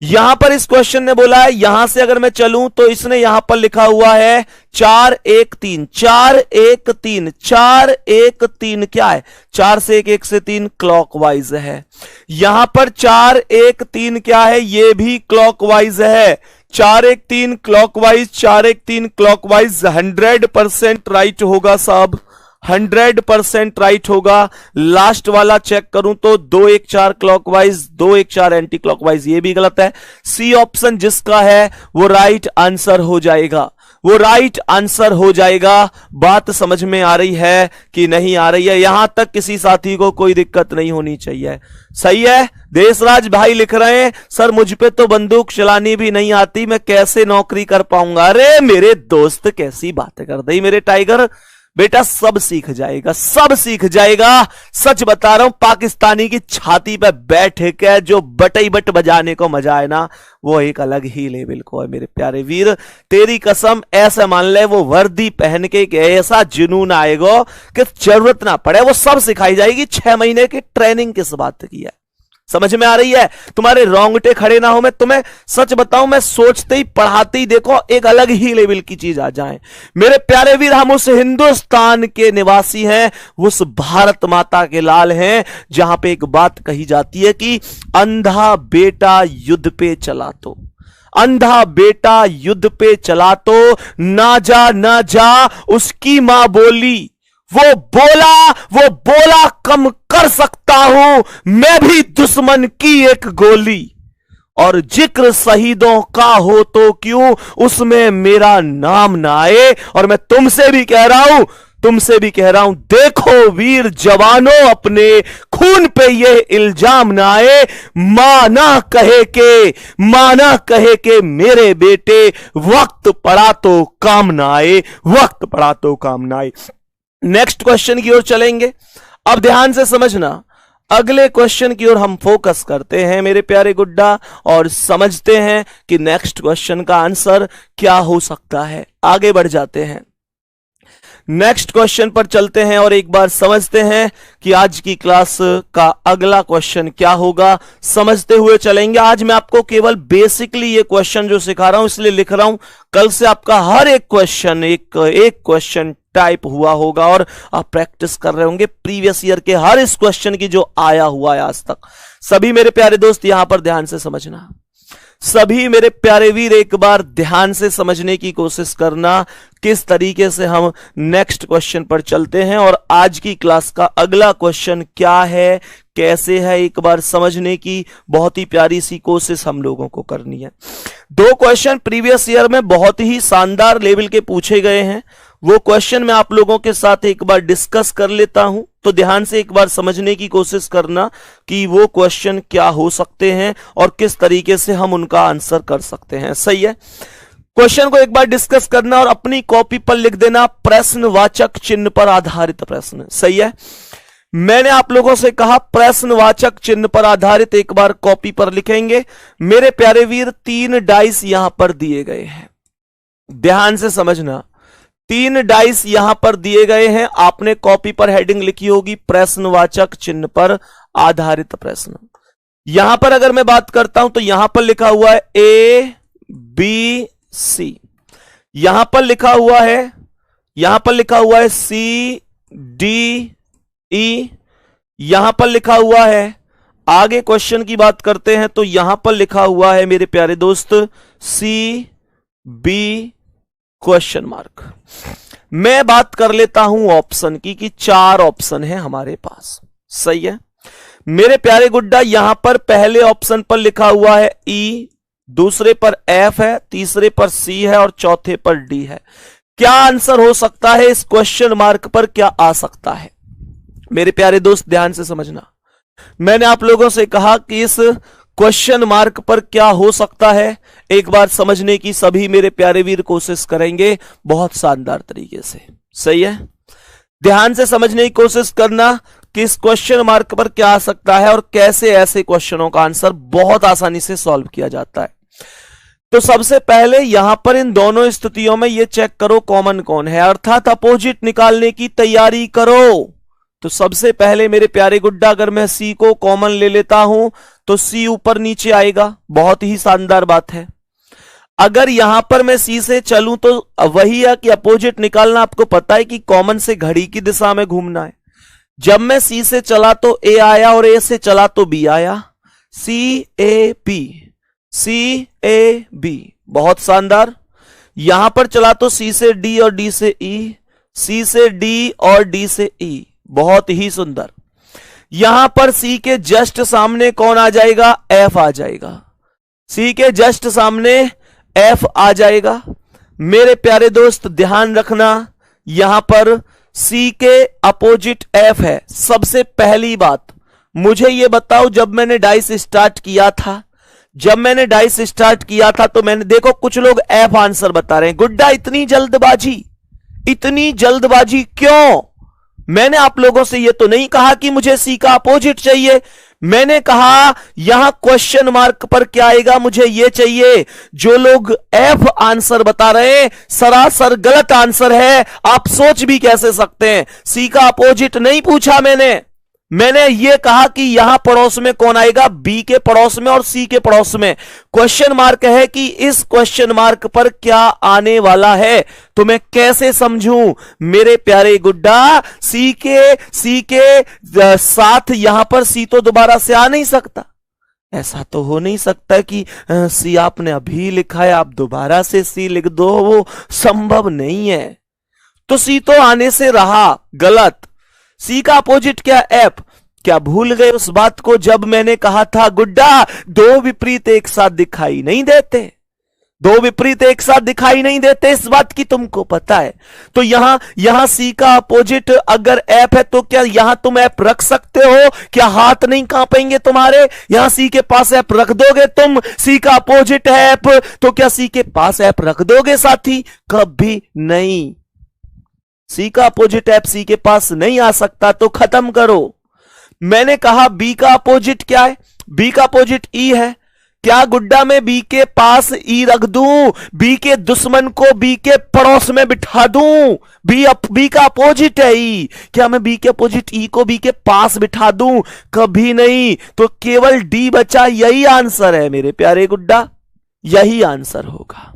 यहां पर इस क्वेश्चन ने बोला है, यहां से अगर मैं चलूं तो इसने यहां पर लिखा हुआ है 4 1 3, 4 1 3, 4 1 3 क्या है? 4 से 1, 1 से 3 क्लॉकवाइज है। यहां पर 4 1 3 क्या है? ये भी क्लॉकवाइज है। 4 1 3 क्लॉकवाइज, 4 1 3 क्लॉकवाइज 100% राइट होगा साहब, 100% राइट होगा। लास्ट वाला चेक करूं तो 2 1 4 क्लॉकवाइज, 2 1 4 एंटी क्लॉकवाइज, ये भी गलत है। सी ऑप्शन जिसका है वो राइट आंसर हो जाएगा, वो राइट आंसर हो जाएगा। बात समझ में आ रही है कि नहीं आ रही है? यहां तक किसी साथी को कोई दिक्कत नहीं होनी चाहिए, सही है। देशराज भाई लिख रहे हैं सर मुझ पे तो बंदूक चलानी भी नहीं आती, मैं कैसे नौकरी कर पाऊंगा? अरे मेरे दोस्त कैसी बातें कर दी मेरे टाइगर, बेटा सब सीख जाएगा, सब सीख जाएगा। सच बता रहा हूं, पाकिस्तानी की छाती पे बैठ के जो बटई बट बजाने को मजा है ना, वो एक अलग ही लेवल को है मेरे प्यारे वीर। तेरी कसम, ऐसे मान ले वो वर्दी पहन के ऐसा जुनून आएगा कि जरूरत ना पड़े, वो सब सिखाई जाएगी। 6 महीने की ट्रेनिंग किस बात की है, समझ में आ रही है? तुम्हारे रोंगटे खड़े ना हो, मैं तुम्हें सच बताऊं, मैं सोचते ही पढ़ाते ही देखो एक अलग ही लेवल की चीज आ जाए। मेरे प्यारे वीर, हम उस हिंदुस्तान के निवासी हैं, उस भारत माता के लाल हैं, जहां पे एक बात कही जाती है कि अंधा बेटा युद्ध पे चला तो, अंधा बेटा युद्ध पे चला तो ना जा ना जा, उसकी मां बोली, वो बोला कम कर सकता हूं मैं भी दुश्मन की एक गोली, और जिक्र शहीदों का हो तो क्यों उसमें मेरा नाम ना आए। और मैं तुमसे भी कह रहा हूं, देखो वीर जवानों, अपने खून पे ये इल्जाम ना आए, मां ना कहे के मेरे बेटे वक्त पड़ा तो काम ना आए, वक्त पड़ा तो काम ना आए। नेक्स्ट क्वेश्चन की ओर चलेंगे। अब ध्यान से समझना, अगले क्वेश्चन की ओर हम फोकस करते हैं मेरे प्यारे गुड्डा, और समझते हैं कि नेक्स्ट क्वेश्चन का आंसर क्या हो सकता है। आगे बढ़ जाते हैं, नेक्स्ट क्वेश्चन पर चलते हैं और एक बार समझते हैं कि आज की क्लास का अगला क्वेश्चन क्या होगा। समझते हुए चलेंगे। आज मैं आपको केवल बेसिकली ये क्वेश्चन जो सिखा रहा हूं इसलिए लिख रहा हूं, कल से आपका हर एक क्वेश्चन एक क्वेश्चन टाइप हुआ होगा और आप प्रैक्टिस कर रहे होंगे प्रीवियस ईयर के हर इस क्वेश्चन की जो आया हुआ है आज तक। सभी मेरे प्यारे दोस्त यहां पर ध्यान से समझना, सभी मेरे प्यारे वीर एक बार ध्यान से समझने की कोशिश करना किस तरीके से हम नेक्स्ट क्वेश्चन पर चलते हैं और आज की क्लास का अगला क्वेश्चन क्या है, कैसे है, एक बार समझने की बहुत ही प्यारी सी कोशिश हम लोगों को करनी है। 2 क्वेश्चन प्रीवियस ईयर में बहुत ही शानदार लेवल के पूछे गए हैं, वो क्वेश्चन मैं आप लोगों के साथ एक बार डिस्कस कर लेता हूं, तो ध्यान से एक बार समझने की कोशिश करना कि वो क्वेश्चन क्या हो सकते हैं और किस तरीके से हम उनका आंसर कर सकते हैं। सही है, क्वेश्चन को एक बार डिस्कस करना और अपनी कॉपी पर लिख देना प्रश्नवाचक चिन्ह पर आधारित प्रश्न। सही है, मैंने आप लोगों से कहा प्रश्नवाचक चिन्ह पर आधारित, एक बार कॉपी पर लिखेंगे। मेरे प्यारे वीर 3 डाइस यहां पर दिए गए हैं, ध्यान से समझना, 3 डाइस यहां पर दिए गए हैं। आपने कॉपी पर हेडिंग लिखी होगी प्रश्नवाचक चिन्ह पर आधारित प्रश्न। यहां पर अगर मैं बात करता हूं तो यहां पर लिखा हुआ है A B C, यहां पर लिखा हुआ है यहां पर लिखा हुआ है सी डी ई, यहां पर लिखा हुआ है, आगे क्वेश्चन की बात करते हैं तो यहां पर लिखा हुआ है मेरे प्यारे दोस्त सी बी क्वेश्चन मार्क। मैं बात कर लेता हूं ऑप्शन की कि 4 ऑप्शन है हमारे पास, सही है मेरे प्यारे गुड्डा। यहां पर पहले ऑप्शन पर लिखा हुआ है ई, दूसरे पर एफ है, तीसरे पर सी है और चौथे पर डी है। क्या आंसर हो सकता है इस क्वेश्चन मार्क पर, क्या आ सकता है मेरे प्यारे दोस्त, ध्यान से समझना। मैंने आप लोगों से कहा कि इस क्वेश्चन मार्क पर क्या हो सकता है, एक बार समझने की सभी मेरे प्यारे वीर कोशिश करेंगे बहुत शानदार तरीके से, सही है। ध्यान से समझने की कोशिश करना कि इस क्वेश्चन मार्क पर क्या आ सकता है और कैसे ऐसे क्वेश्चनों का आंसर बहुत आसानी से सॉल्व किया जाता है। तो सबसे पहले यहां पर इन दोनों स्थितियों में यह चेक करो कॉमन कौन है, अर्थात अपोजिट निकालने की तैयारी करो। तो सबसे पहले मेरे प्यारे गुड्डा अगर मैं सी को कॉमन ले लेता हूं तो सी ऊपर नीचे आएगा, बहुत ही शानदार बात है। अगर यहां पर मैं सी से चलूं तो वही है कि अपोजिट निकालना, आपको पता है कि कॉमन से घड़ी की दिशा में घूमना है। जब मैं सी से चला तो ए आया और ए से चला तो बी आया, सी A B, C A B, बहुत शानदार। यहां पर चला तो सी से डी और डी से ई, सी से डी और डी से ई, बहुत ही सुंदर। यहां पर सी के जस्ट सामने कौन आ जाएगा, एफ आ जाएगा, सी के जस्ट सामने एफ आ जाएगा। मेरे प्यारे दोस्त ध्यान रखना, यहां पर सी के अपोजिट एफ है। सबसे पहली बात मुझे यह बताओ, जब मैंने डाइस स्टार्ट किया था, तो मैंने देखो कुछ लोग एफ आंसर बता रहे हैं। गुड्डा इतनी जल्दबाजी क्यों? मैंने आप लोगों से यह तो नहीं कहा कि मुझे सी का अपोजिट चाहिए, मैंने कहा यहां क्वेश्चन मार्क पर क्या आएगा, मुझे यह चाहिए। जो लोग एफ आंसर बता रहे हैं सरासर गलत आंसर है, आप सोच भी कैसे सकते हैं। सी का अपोजिट नहीं पूछा मैंने यह कहा कि यहां पड़ोस में कौन आएगा, बी के पड़ोस में और सी के पड़ोस में। क्वेश्चन मार्क है कि इस क्वेश्चन मार्क पर क्या आने वाला है, तो मैं कैसे समझूं मेरे प्यारे गुड्डा। सी के साथ यहां पर सी तो दोबारा से आ नहीं सकता, ऐसा तो हो नहीं सकता कि सी आपने अभी लिखा है आप दोबारा से सी लिख दो, वो संभव नहीं है। तो सी तो आने से रहा गलत। सी का अपोजिट क्या, एफ। क्या भूल गए उस बात को जब मैंने कहा था गुड्डा दो विपरीत एक साथ दिखाई नहीं देते, इस बात की तुमको पता है। तो यहां सी का अपोजिट अगर एफ है तो क्या यहां तुम एफ रख सकते हो? क्या हाथ नहीं कांपेंगे तुम्हारे? यहां सी के पास एफ रख दोगे तुम? सी का अपोजिट है एफ, तो क्या सी के पास एफ रख दोगे साथी? कभी नहीं। सी का अपोजिट एफ सी के पास नहीं आ सकता, तो खत्म करो। मैंने कहा बी का अपोजिट क्या है, बी का अपोजिट ई है। क्या गुड्डा में बी के पास ई रख दूं? बी के दुश्मन को बी के पड़ोस में बिठा दूं? बी का अपोजिट है ई, क्या मैं बी के अपोजिट ई को बी के पास बिठा दूं? कभी नहीं। तो केवल डी बचा, यही आंसर है मेरे प्यारे गुड्डा, यही आंसर होगा।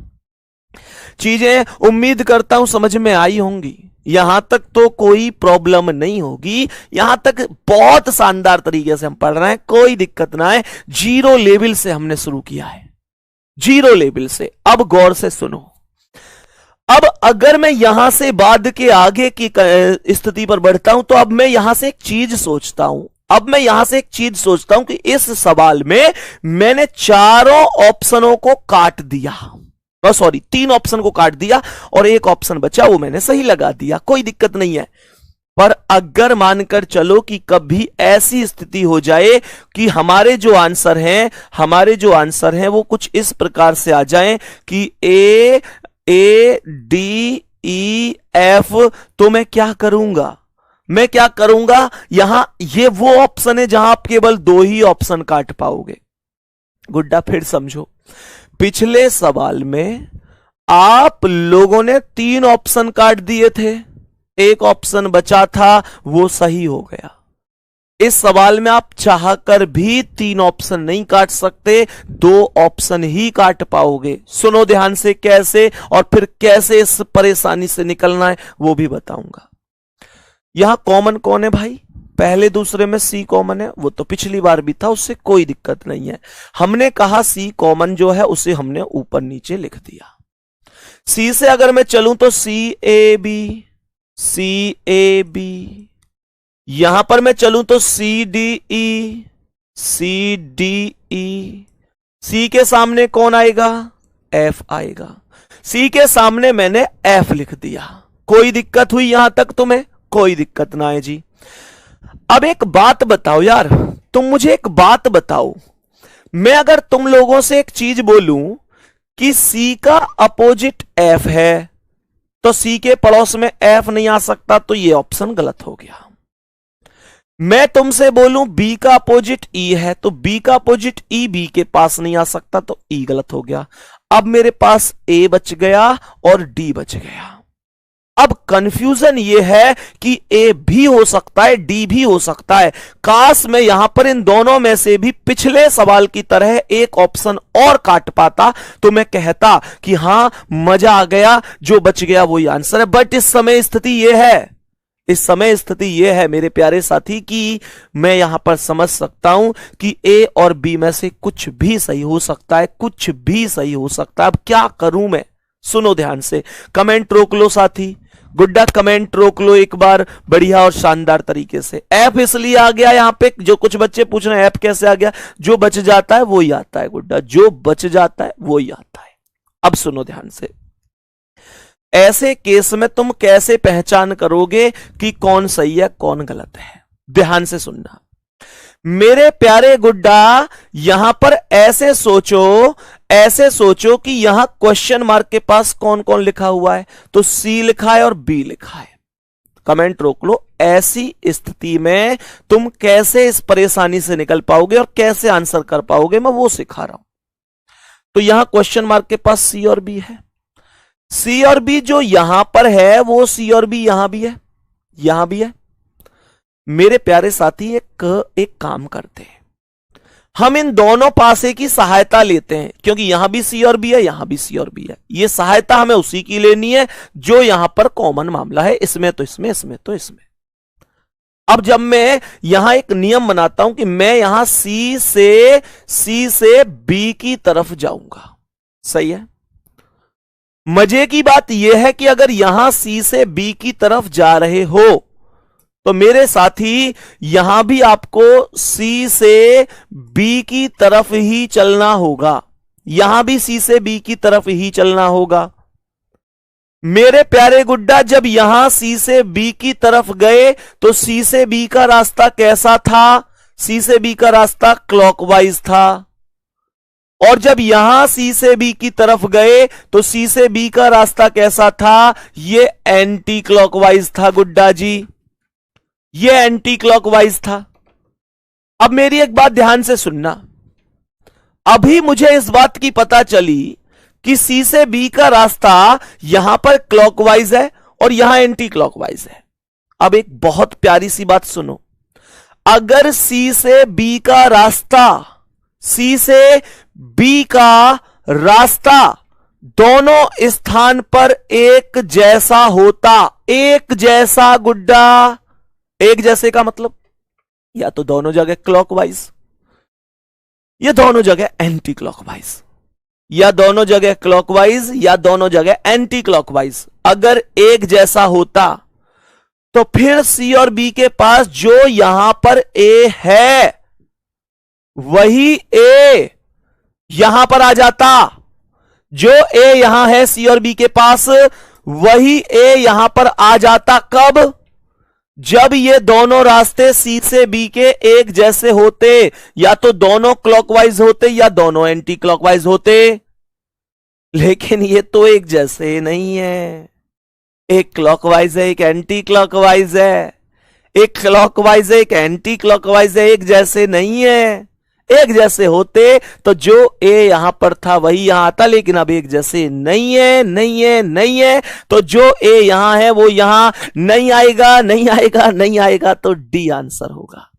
चीजें उम्मीद करता हूं समझ में आई होंगी, यहां तक तो कोई प्रॉब्लम नहीं होगी, यहां तक बहुत शानदार तरीके से हम पढ़ रहे हैं, कोई दिक्कत ना है। जीरो लेवल से हमने शुरू किया है, जीरो लेवल से। अब गौर से सुनो, अब अगर मैं यहां से बाद के आगे की स्थिति पर बढ़ता हूं तो अब मैं यहां से एक चीज सोचता हूं, कि इस सवाल में मैंने चारों ऑप्शनों को काट दिया, सॉरी 3 ऑप्शन को काट दिया और एक ऑप्शन बचा, वो मैंने सही लगा दिया, कोई दिक्कत नहीं है। पर अगर मानकर चलो कि कभी ऐसी स्थिति हो जाए कि हमारे जो आंसर हैं वो कुछ इस प्रकार से आ जाएं कि ए डी ई एफ, तो मैं क्या करूंगा? यहां ये वो ऑप्शन है जहां आप केवल 2 ही ऑप्शन काट पाओगे। गुड्डा फिर समझो, पिछले सवाल में आप लोगों ने 3 ऑप्शन काट दिए थे, एक ऑप्शन बचा था वो सही हो गया। इस सवाल में आप चाहकर भी 3 ऑप्शन नहीं काट सकते, 2 ऑप्शन ही काट पाओगे। सुनो ध्यान से कैसे, और फिर कैसे इस परेशानी से निकलना है वो भी बताऊंगा। यहां कॉमन कौन है भाई? पहले दूसरे में सी कॉमन है, वो तो पिछली बार भी था, उससे कोई दिक्कत नहीं है। हमने कहा सी कॉमन जो है उसे हमने ऊपर नीचे लिख दिया। सी से अगर मैं चलूं तो CAB, CAB, यहां पर मैं चलूं तो CDE, CDE, सी के सामने कौन आएगा? F आएगा। सी के सामने मैंने F लिख दिया। कोई दिक्कत हुई यहां तक तुम्हें? कोई दिक्कत ना है जी। अब एक बात बताओ यार, तुम मुझे एक बात बताओ, मैं अगर तुम लोगों से एक चीज बोलूं कि सी का अपोजिट F है तो सी के पड़ोस में F नहीं आ सकता, तो ये ऑप्शन गलत हो गया। मैं तुमसे बोलूं बी का अपोजिट ई है तो बी का अपोजिट ई बी के पास नहीं आ सकता, तो ई गलत हो गया। अब मेरे पास ए बच गया और डी बच गया। अब कंफ्यूजन यह है कि ए भी हो सकता है, डी भी हो सकता है। काश मैं यहां पर इन दोनों में से भी पिछले सवाल की तरह एक ऑप्शन और काट पाता तो मैं कहता कि हां मजा आ गया, जो बच गया वही आंसर है। बट इस समय स्थिति यह है, इस समय स्थिति यह है मेरे प्यारे साथी कि मैं यहां पर समझ सकता हूं कि ए और बी में से कुछ भी सही हो सकता है, कुछ भी सही हो सकता है। अब क्या करूं मैं? सुनो ध्यान से, कमेंट रोक लो साथी, गुड्डा कमेंट रोक लो एक बार बढ़िया और शानदार तरीके से। ऐप इसलिए आ गया यहां पे, जो कुछ बच्चे पूछ रहे हैं ऐप कैसे आ गया? जो बच जाता है वो ही आता है गुड्डा, जो बच जाता है वो ही आता है। अब सुनो ध्यान से, ऐसे केस में तुम कैसे पहचान करोगे कि कौन सही है कौन गलत है? ध्यान से सुनना मेरे प्यारे गुड्डा, यहां पर ऐसे सोचो कि यहां क्वेश्चन मार्क के पास कौन कौन लिखा हुआ है, तो सी लिखा है और बी लिखा है। कमेंट रोक लो। ऐसी स्थिति में तुम कैसे इस परेशानी से निकल पाओगे और कैसे आंसर कर पाओगे, मैं वो सिखा रहा हूं। तो यहां क्वेश्चन मार्क के पास सी और बी है। सी और बी जो यहां पर है वो सी और बी यहां भी है, यहां भी है। मेरे प्यारे साथी एक काम करते हैं, हम इन दोनों पासे की सहायता लेते हैं, क्योंकि यहां भी सी और बी है, यहां भी सी और बी है। ये सहायता हमें उसी की लेनी है जो यहां पर कॉमन मामला है, इसमें तो इसमें, इसमें तो इसमें। अब जब मैं यहां एक नियम बनाता हूं कि मैं यहां सी से बी की तरफ जाऊंगा, सही है। मजे की बात यह है कि अगर यहां सी से बी की तरफ जा रहे हो तो मेरे साथी यहां भी आपको सी से बी की तरफ ही चलना होगा, यहां भी सी से बी की तरफ ही चलना होगा। मेरे प्यारे गुड्डा, जब यहां सी से बी की तरफ गए तो सी से बी का रास्ता कैसा था? सी से बी का रास्ता क्लॉकवाइज था। और जब यहां सी से बी की तरफ गए तो सी से बी का रास्ता कैसा था? ये एंटी क्लॉकवाइज था गुड्डा जी, ये एंटी क्लॉकवाइज था। अब मेरी एक बात ध्यान से सुनना, अभी मुझे इस बात की पता चली कि सी से बी का रास्ता यहां पर क्लॉकवाइज है और यहां एंटी क्लॉकवाइज है। अब एक बहुत प्यारी सी बात सुनो, अगर सी से बी का रास्ता, सी से बी का रास्ता दोनों स्थान पर एक जैसा होता, एक जैसा गुड्डा, एक जैसे का मतलब या तो दोनों जगह क्लॉकवाइज या दोनों जगह एंटी क्लॉकवाइज, या दोनों जगह क्लॉकवाइज या दोनों जगह एंटी क्लॉकवाइज। अगर एक जैसा होता तो फिर सी और बी के पास जो यहां पर ए है वही ए यहां पर आ जाता, जो ए यहां है सी और बी के पास वही ए यहां पर आ जाता। कब? जब ये दोनों रास्ते सी से बी के एक जैसे होते, या तो दोनों क्लॉकवाइज होते या दोनों एंटी क्लॉकवाइज होते। लेकिन ये तो एक जैसे नहीं है, एक क्लॉकवाइज है एक एंटी क्लॉकवाइज है, एक क्लॉकवाइज है एक एंटी क्लॉकवाइज है, एक जैसे नहीं है। एक जैसे होते तो जो ए यहां पर था वही यहां आता, लेकिन अब एक जैसे नहीं है, नहीं है, नहीं है, तो जो ए यहां है वो यहां नहीं आएगा, नहीं आएगा, नहीं आएगा, तो डी आंसर होगा।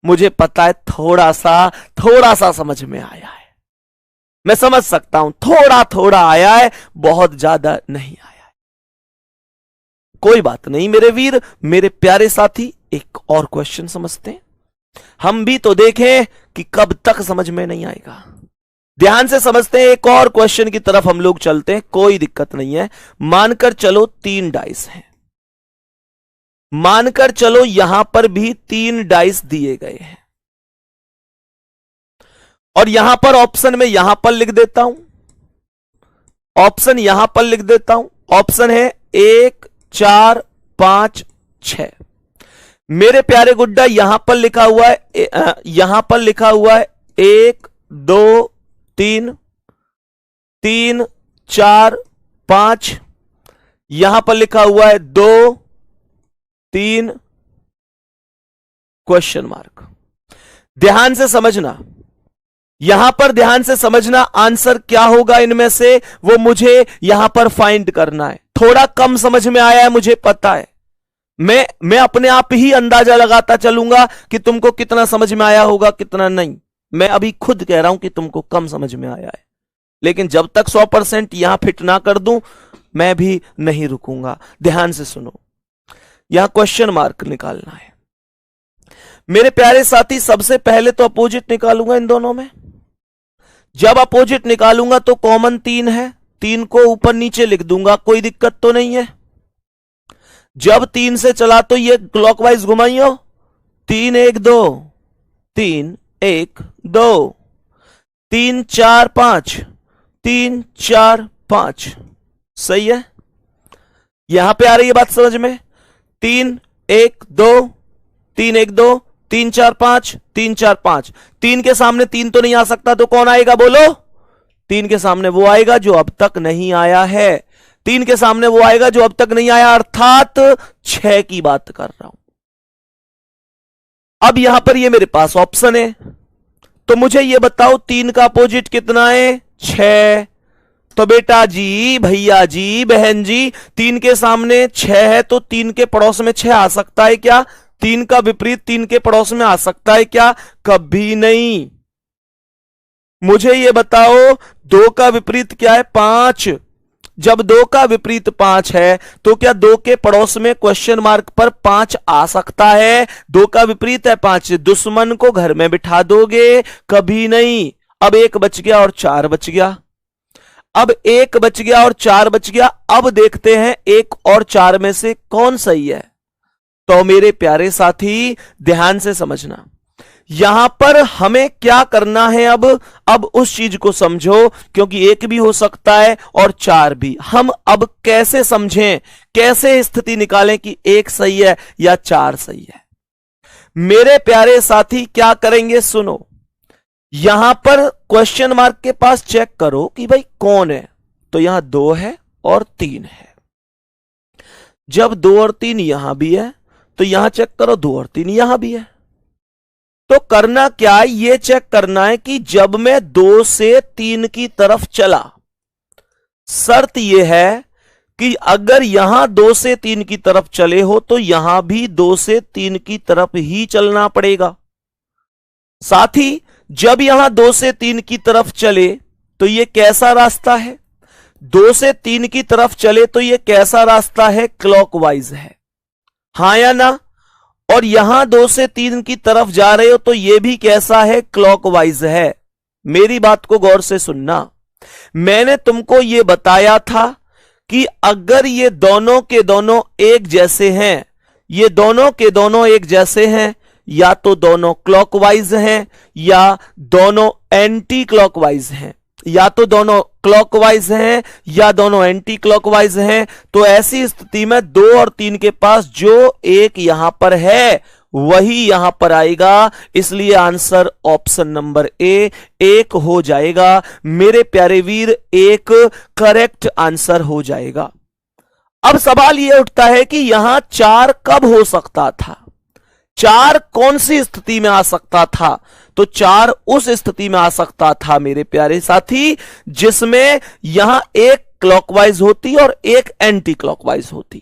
मुझे पता है थोड़ा सा समझ में आया है, मैं समझ सकता हूं थोड़ा थोड़ा आया है, बहुत ज्यादा नहीं आया है। कोई बात नहीं मेरे वीर, मेरे प्यारे साथी, एक और क्वेश्चन समझते हैं। हम भी तो देखें कि कब तक समझ में नहीं आएगा। ध्यान से समझते हैं, एक और क्वेश्चन की तरफ हम लोग चलते हैं, कोई दिक्कत नहीं है। मानकर चलो 3 डाइस हैं, मानकर चलो यहां पर भी 3 डाइस दिए गए हैं, और यहां पर ऑप्शन में यहां पर लिख देता हूं, ऑप्शन यहां पर लिख देता हूं। ऑप्शन है 1 4 5 6। मेरे प्यारे गुड्डा यहां पर लिखा हुआ है, यहां पर लिखा हुआ है 1 2 3 3 4 5। यहां पर लिखा हुआ है 2 3 क्वेश्चन मार्क। ध्यान से समझना, यहां पर ध्यान से समझना, आंसर क्या होगा इनमें से वो मुझे यहां पर फाइंड करना है। थोड़ा कम समझ में आया है मुझे पता है, मैं अपने आप ही अंदाजा लगाता चलूंगा कि तुमको कितना समझ में आया होगा कितना नहीं। मैं अभी खुद कह रहा हूं कि तुमको कम समझ में आया है, लेकिन जब तक 100% यहां फिट ना कर दूं मैं भी नहीं रुकूंगा। ध्यान से सुनो, यहां क्वेश्चन मार्क निकालना है मेरे प्यारे साथी। सबसे पहले तो अपोजिट निकालूंगा इन दोनों में। जब अपोजिट निकालूंगा तो कॉमन 3 है, 3 को ऊपर नीचे लिख दूंगा, कोई दिक्कत तो नहीं है। जब 3 से चला तो ये क्लॉकवाइज घुमाइयो, 3 1 2 3 1 2 3 4 5 3 4 5। सही है, यहां पे आ रही है बात समझ में। 3 1 2 3 1 2 3 4 5 3 4 5। 3 के सामने 3 तो नहीं आ सकता, तो कौन आएगा बोलो? 3 के सामने वो आएगा जो अब तक नहीं आया है, 3 के सामने वो आएगा जो अब तक नहीं आया, अर्थात 6 की बात कर रहा हूं। अब यहां पर ये मेरे पास ऑप्शन है, तो मुझे ये बताओ 3 का अपोजिट कितना है? 6। तो बेटा जी, भैया जी, बहन जी, 3 के सामने 6 है तो 3 के पड़ोस में 6 आ सकता है क्या? 3 का विपरीत 3 के पड़ोस में आ सकता है क्या? कभी नहीं। मुझे ये बताओ 2 का विपरीत क्या है? 5। जब 2 का विपरीत 5 है तो क्या 2 के पड़ोस में क्वेश्चन मार्क पर 5 आ सकता है? 2 का विपरीत है 5, दुश्मन को घर में बिठा दोगे? कभी नहीं। अब 1 बच गया और 4 बच गया, अब 1 बच गया और 4 बच गया। अब देखते हैं 1 और 4 में से कौन सही है। तो मेरे प्यारे साथी ध्यान से समझना, यहां पर हमें क्या करना है। अब उस चीज को समझो, क्योंकि 1 भी हो सकता है और 4 भी। हम अब कैसे समझें, कैसे स्थिति निकालें कि 1 सही है या 4 सही है। मेरे प्यारे साथी क्या करेंगे, सुनो। यहां पर क्वेश्चन मार्क के पास चेक करो कि भाई कौन है, तो यहां 2 है और 3 है। जब 2 और 3 यहां भी है तो यहां चेक करो 2 और 3 यहां भी है। तो करना क्या है, यह चेक करना है कि जब मैं 2 से 3 की तरफ चला, शर्त यह है कि अगर यहां 2 से 3 की तरफ चले हो तो यहां भी 2 से 3 की तरफ ही चलना पड़ेगा। साथ ही जब यहां 2 से 3 की तरफ चले तो यह कैसा रास्ता है? 2 से 3 की तरफ चले तो यह कैसा रास्ता है? क्लॉकवाइज है, हां या ना? और यहां 2 से 3 की तरफ जा रहे हो तो यह भी कैसा है? क्लॉकवाइज है। मेरी बात को गौर से सुनना, मैंने तुमको यह बताया था कि अगर ये दोनों के दोनों एक जैसे हैं, ये दोनों के दोनों एक जैसे हैं, या तो दोनों क्लॉकवाइज हैं या दोनों एंटी क्लॉकवाइज हैं, या तो दोनों क्लॉकवाइज हैं या दोनों एंटी क्लॉकवाइज हैं, तो ऐसी स्थिति में 2 और 3 के पास जो एक यहां पर है वही यहां पर आएगा। इसलिए आंसर ऑप्शन नंबर ए 1 हो जाएगा। मेरे प्यारे वीर, 1 करेक्ट आंसर हो जाएगा। अब सवाल यह उठता है कि यहां 4 कब हो सकता था? 4 कौन सी स्थिति में आ सकता था? तो 4 उस स्थिति में आ सकता था मेरे प्यारे साथी जिसमें यहां एक क्लॉकवाइज होती और एक एंटी क्लॉकवाइज होती।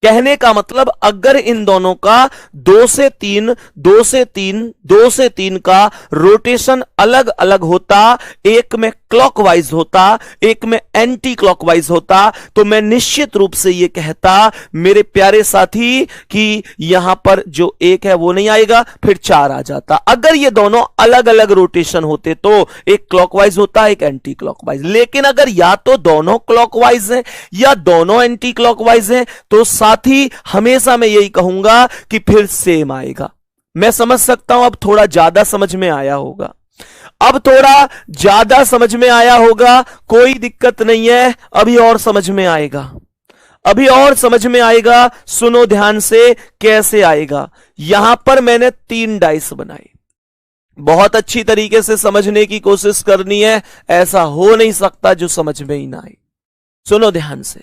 कहने का मतलब अगर इन दोनों का 2 से 3, 2 से 3, 2 से 3 का रोटेशन अलग अलग होता, एक में क्लॉकवाइज होता, एक में एंटी क्लॉकवाइज होता, तो मैं निश्चित रूप से यह कहता मेरे प्यारे साथी कि यहां पर जो 1 है वो नहीं आएगा, फिर 4 आ जाता। अगर ये दोनों अलग अलग रोटेशन होते तो एक क्लॉकवाइज होता, एक एंटी क्लॉकवाइज। लेकिन अगर या तो दोनों क्लॉकवाइज हैं या दोनों एंटी क्लॉकवाइज हैं, तो साथी हमेशा मैं यही कहूंगा कि फिर सेम आएगा। मैं समझ सकता हूं अब थोड़ा ज्यादा समझ में आया होगा, अब थोड़ा ज्यादा समझ में आया होगा, कोई दिक्कत नहीं है, अभी और समझ में आएगा, अभी और समझ में आएगा। सुनो ध्यान से कैसे आएगा। यहां पर मैंने 3 डाइस बनाए, बहुत अच्छी तरीके से समझने की कोशिश करनी है, ऐसा हो नहीं सकता जो समझ में ही ना आए। सुनो ध्यान से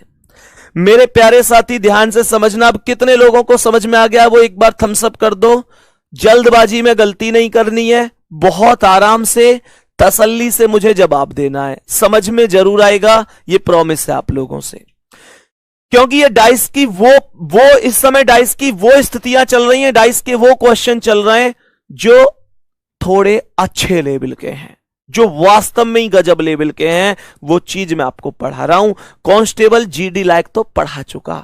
मेरे प्यारे साथी, ध्यान से समझना। अब कितने लोगों को समझ में आ गया वो एक बार थम्स अप कर दो। जल्दबाजी में गलती नहीं करनी है, बहुत आराम से तसल्ली से मुझे जवाब देना है, समझ में जरूर आएगा, ये प्रॉमिस है आप लोगों से। क्योंकि ये डाइस की वो इस समय डाइस की वो स्थितियां चल रही हैं, डाइस के वो क्वेश्चन चल रहे हैं जो थोड़े अच्छे लेवल के हैं, जो वास्तव में ही गजब लेवल के हैं। वो चीज मैं आपको पढ़ा रहा हूं। कांस्टेबल जीडी लायक तो पढ़ा चुका,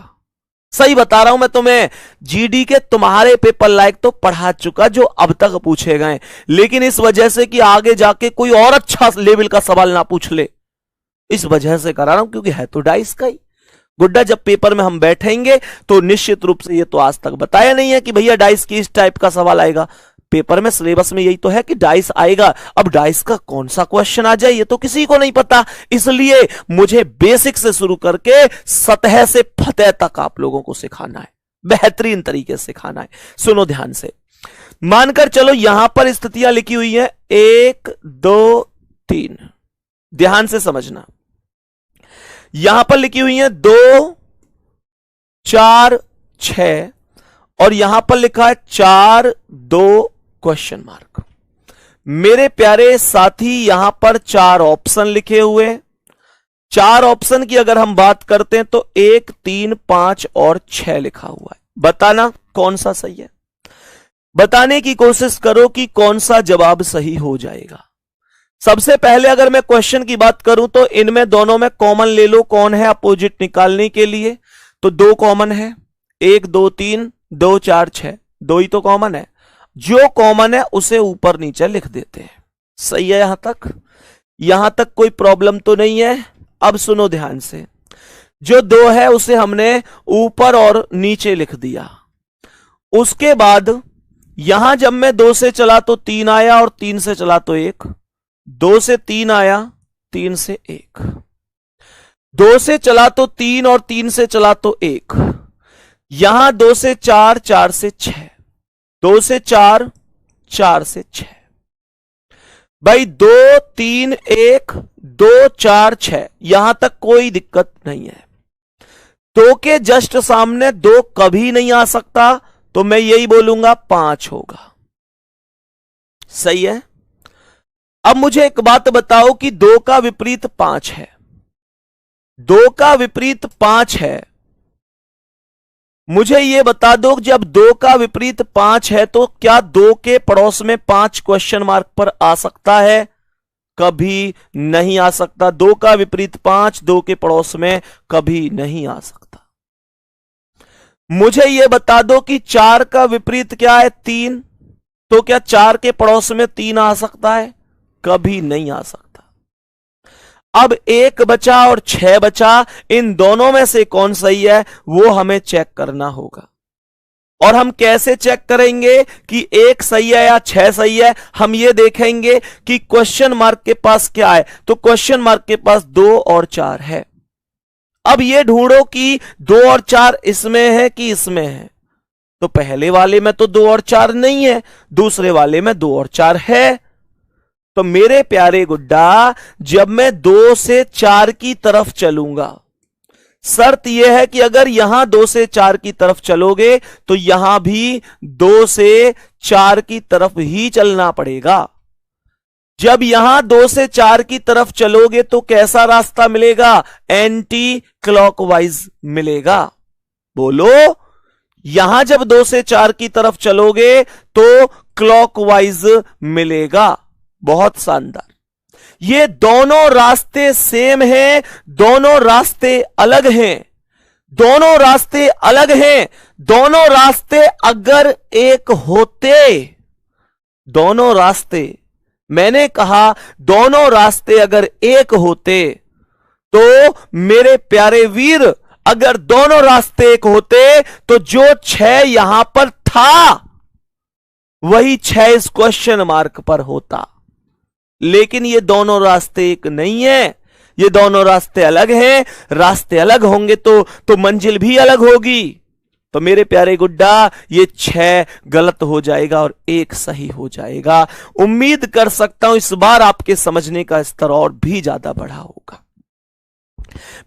सही बता रहा हूं मैं तुम्हें, जीडी के तुम्हारे पेपर लायक तो पढ़ा चुका जो अब तक पूछे गए। लेकिन इस वजह से कि आगे जाके कोई और अच्छा लेवल का सवाल ना पूछ ले, इस वजह से करा रहा हूं, क्योंकि है तो डाइस का ही गुड्डा। जब पेपर में हम बैठेंगे तो निश्चित रूप से ये तो आज तक बताया नहीं है कि भैया डाइस की इस टाइप का सवाल आएगा। पेपर में सिलेबस में यही तो है कि डाइस आएगा। अब डाइस का कौन सा क्वेश्चन आ जाए ये तो किसी को नहीं पता, इसलिए मुझे बेसिक से शुरू करके सतह से फतह तक आप लोगों को सिखाना है, बेहतरीन तरीके से सिखाना है। सुनो ध्यान से, मानकर चलो यहां पर स्थितियां लिखी हुई है 1 2 3, ध्यान से समझना। यहां पर लिखी हुई है 2 4 6 और यहां पर लिखा है 4 2 क्वेश्चन मार्क। मेरे प्यारे साथी यहां पर 4 ऑप्शन लिखे हुए। 4 ऑप्शन की अगर हम बात करते हैं तो 1 3 5 और 6 लिखा हुआ है। बताना कौन सा सही है, बताने की कोशिश करो कि कौन सा जवाब सही हो जाएगा। सबसे पहले अगर मैं क्वेश्चन की बात करूं तो इनमें दोनों में कॉमन ले लो, कौन है अपोजिट निकालने के लिए, तो 2 कॉमन है, 1 2 3 2 4 6, 2 ही तो कॉमन है। जो कॉमन है उसे ऊपर नीचे लिख देते हैं। सही है यहां तक कोई प्रॉब्लम तो नहीं है। अब सुनो ध्यान से, जो 2 है उसे हमने ऊपर और नीचे लिख दिया। उसके बाद यहां जब मैं 2 से चला तो 3 आया और 3 से चला तो 1, 2 से 3 आया, 3 से 1, 2 से चला तो 3 और 3 से चला तो 1, यहां 2 से 4, 4 से 6, 2 से 4, 4 से 6। भाई 2 3 1 2 4 6, यहां तक कोई दिक्कत नहीं है। 2 के जस्ट सामने 2 कभी नहीं आ सकता, तो मैं यही बोलूंगा 5 होगा। सही है। अब मुझे एक बात बताओ कि 2 का विपरीत 5 है, 2 का विपरीत 5 है। मुझे यह बता दो जब 2 का विपरीत 5 है तो क्या 2 के पड़ोस में 5 क्वेश्चन मार्क पर आ सकता है? कभी नहीं आ सकता। 2 का विपरीत 5 2 के पड़ोस में कभी नहीं आ सकता। मुझे यह बता दो कि 4 का विपरीत क्या है? 3, तो क्या 4 के पड़ोस में 3 आ सकता है? कभी नहीं आ सकता। अब 1 बचा और 6 बचा, इन दोनों में से कौन सही है वो हमें चेक करना होगा। और हम कैसे चेक करेंगे कि 1 सही है या 6 सही है? हम ये देखेंगे कि क्वेश्चन मार्क के पास क्या है, तो क्वेश्चन मार्क के पास 2 और 4 है। अब ये ढूंढो कि 2 और 4 इसमें है कि इसमें है, तो पहले वाले में तो 2 और 4 नहीं है, दूसरे वाले में 2 और 4 है। तो मेरे प्यारे गुड्डा, जब मैं 2 से 4 की तरफ चलूंगा, शर्त यह है कि अगर यहां 2 से 4 की तरफ चलोगे तो यहां भी 2 से 4 की तरफ ही चलना पड़ेगा। जब यहां 2 से 4 की तरफ चलोगे तो कैसा रास्ता मिलेगा? एंटी क्लॉकवाइज मिलेगा। बोलो। यहां जब 2 से 4 की तरफ चलोगे तो क्लॉकवाइज मिलेगा। बहुत शानदार। ये दोनों रास्ते सेम हैं, दोनों रास्ते अलग हैं, दोनों रास्ते अलग हैं। दोनों रास्ते अगर एक होते, दोनों रास्ते, मैंने कहा दोनों रास्ते अगर एक होते, तो मेरे प्यारे वीर, अगर दोनों रास्ते एक होते तो जो 6 यहां पर था वही 6 इस क्वेश्चन मार्क पर होता। लेकिन ये दोनों रास्ते एक नहीं है, ये दोनों रास्ते अलग हैं। रास्ते अलग होंगे तो मंजिल भी अलग होगी। तो मेरे प्यारे गुड्डा, ये 6 गलत हो जाएगा और 1 सही हो जाएगा। उम्मीद कर सकता हूं इस बार आपके समझने का स्तर और भी ज्यादा बढ़ा होगा।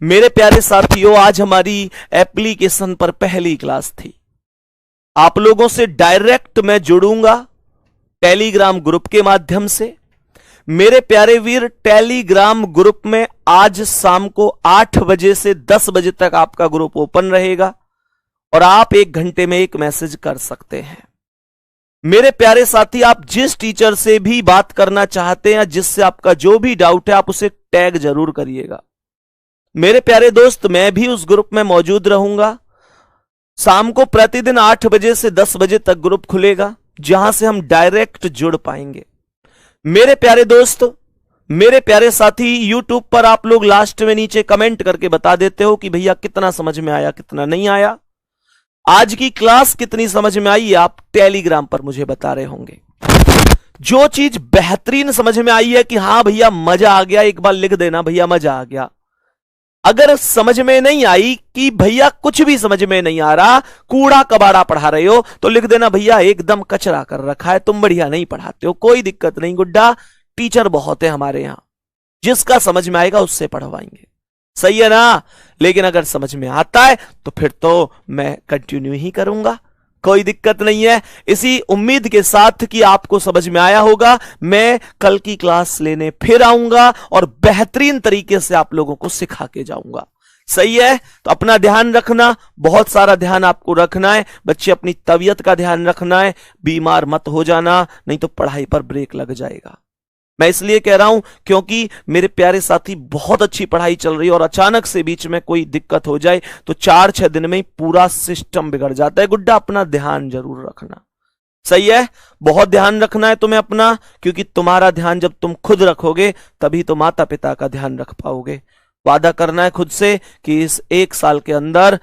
मेरे प्यारे साथियों, आज हमारी एप्लीकेशन पर पहली क्लास थी। आप लोगों से डायरेक्ट मैं जुड़ूंगा टेलीग्राम ग्रुप के माध्यम से। मेरे प्यारे वीर, टेलीग्राम ग्रुप में आज शाम को 8 बजे से 10 बजे तक आपका ग्रुप ओपन रहेगा और आप 1 घंटे में 1 मैसेज कर सकते हैं। मेरे प्यारे साथी, आप जिस टीचर से भी बात करना चाहते हैं, जिससे आपका जो भी डाउट है, आप उसे टैग जरूर करिएगा। मेरे प्यारे दोस्त, मैं भी उस ग्रुप में मौजूद रहूंगा। शाम को प्रतिदिन 8 बजे से 10 बजे तक ग्रुप खुलेगा, जहां से हम डायरेक्ट जुड़ पाएंगे। मेरे प्यारे दोस्त, मेरे प्यारे साथी, यूट्यूब पर आप लोग लास्ट में नीचे कमेंट करके बता देते हो कि भैया कितना समझ में आया, कितना नहीं आया। आज की क्लास कितनी समझ में आई, आप टेलीग्राम पर मुझे बता रहे होंगे। जो चीज बेहतरीन समझ में आई है कि हां भैया मजा आ गया, एक बार लिख देना भैया मजा आ गया। अगर समझ में नहीं आई कि भैया कुछ भी समझ में नहीं आ रहा, कूड़ा कबाड़ा पढ़ा रहे हो, तो लिख देना भैया एकदम कचरा कर रखा है, तुम बढ़िया नहीं पढ़ाते हो। कोई दिक्कत नहीं गुड्डा, टीचर बहुत है हमारे यहां, जिसका समझ में आएगा उससे पढ़वाएंगे। सही है ना? लेकिन अगर समझ में आता है तो फिर तो मैं कंटिन्यू ही करूंगा, कोई दिक्कत नहीं है। इसी उम्मीद के साथ कि आपको समझ में आया होगा, मैं कल की क्लास लेने फिर आऊंगा और बेहतरीन तरीके से आप लोगों को सिखा के जाऊंगा। सही है? तो अपना ध्यान रखना, बहुत सारा ध्यान आपको रखना है। बच्चे, अपनी तबीयत का ध्यान रखना है, बीमार मत हो जाना, नहीं तो पढ़ाई पर ब्रेक लग जाएगा। मैं इसलिए कह रहा हूं क्योंकि मेरे प्यारे साथी, बहुत अच्छी पढ़ाई चल रही है और अचानक से बीच में कोई दिक्कत हो जाए तो 4-6 दिन में ही पूरा सिस्टम बिगड़ जाता है। गुड्डा, अपना ध्यान जरूर रखना। सही है? बहुत ध्यान रखना है तुम्हें अपना, क्योंकि तुम्हारा ध्यान जब तुम खुद रखोगे तभी तो माता पिता का ध्यान रख पाओगे। वादा करना है खुद से कि इस 1 साल के अंदर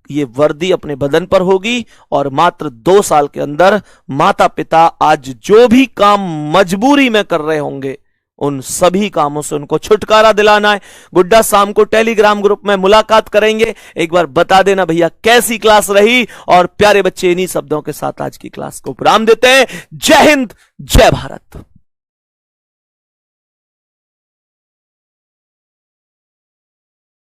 ये वर्दी अपने बदन पर होगी और मात्र 2 साल के अंदर माता पिता आज जो भी काम मजबूरी में कर रहे होंगे, उन सभी कामों से उनको छुटकारा दिलाना है। गुड्डा, शाम को टेलीग्राम ग्रुप में मुलाकात करेंगे। एक बार बता देना भैया कैसी क्लास रही। और प्यारे बच्चे, इन्हीं शब्दों के साथ आज की क्लास को विराम देते हैं। जय हिंद, जय भारत।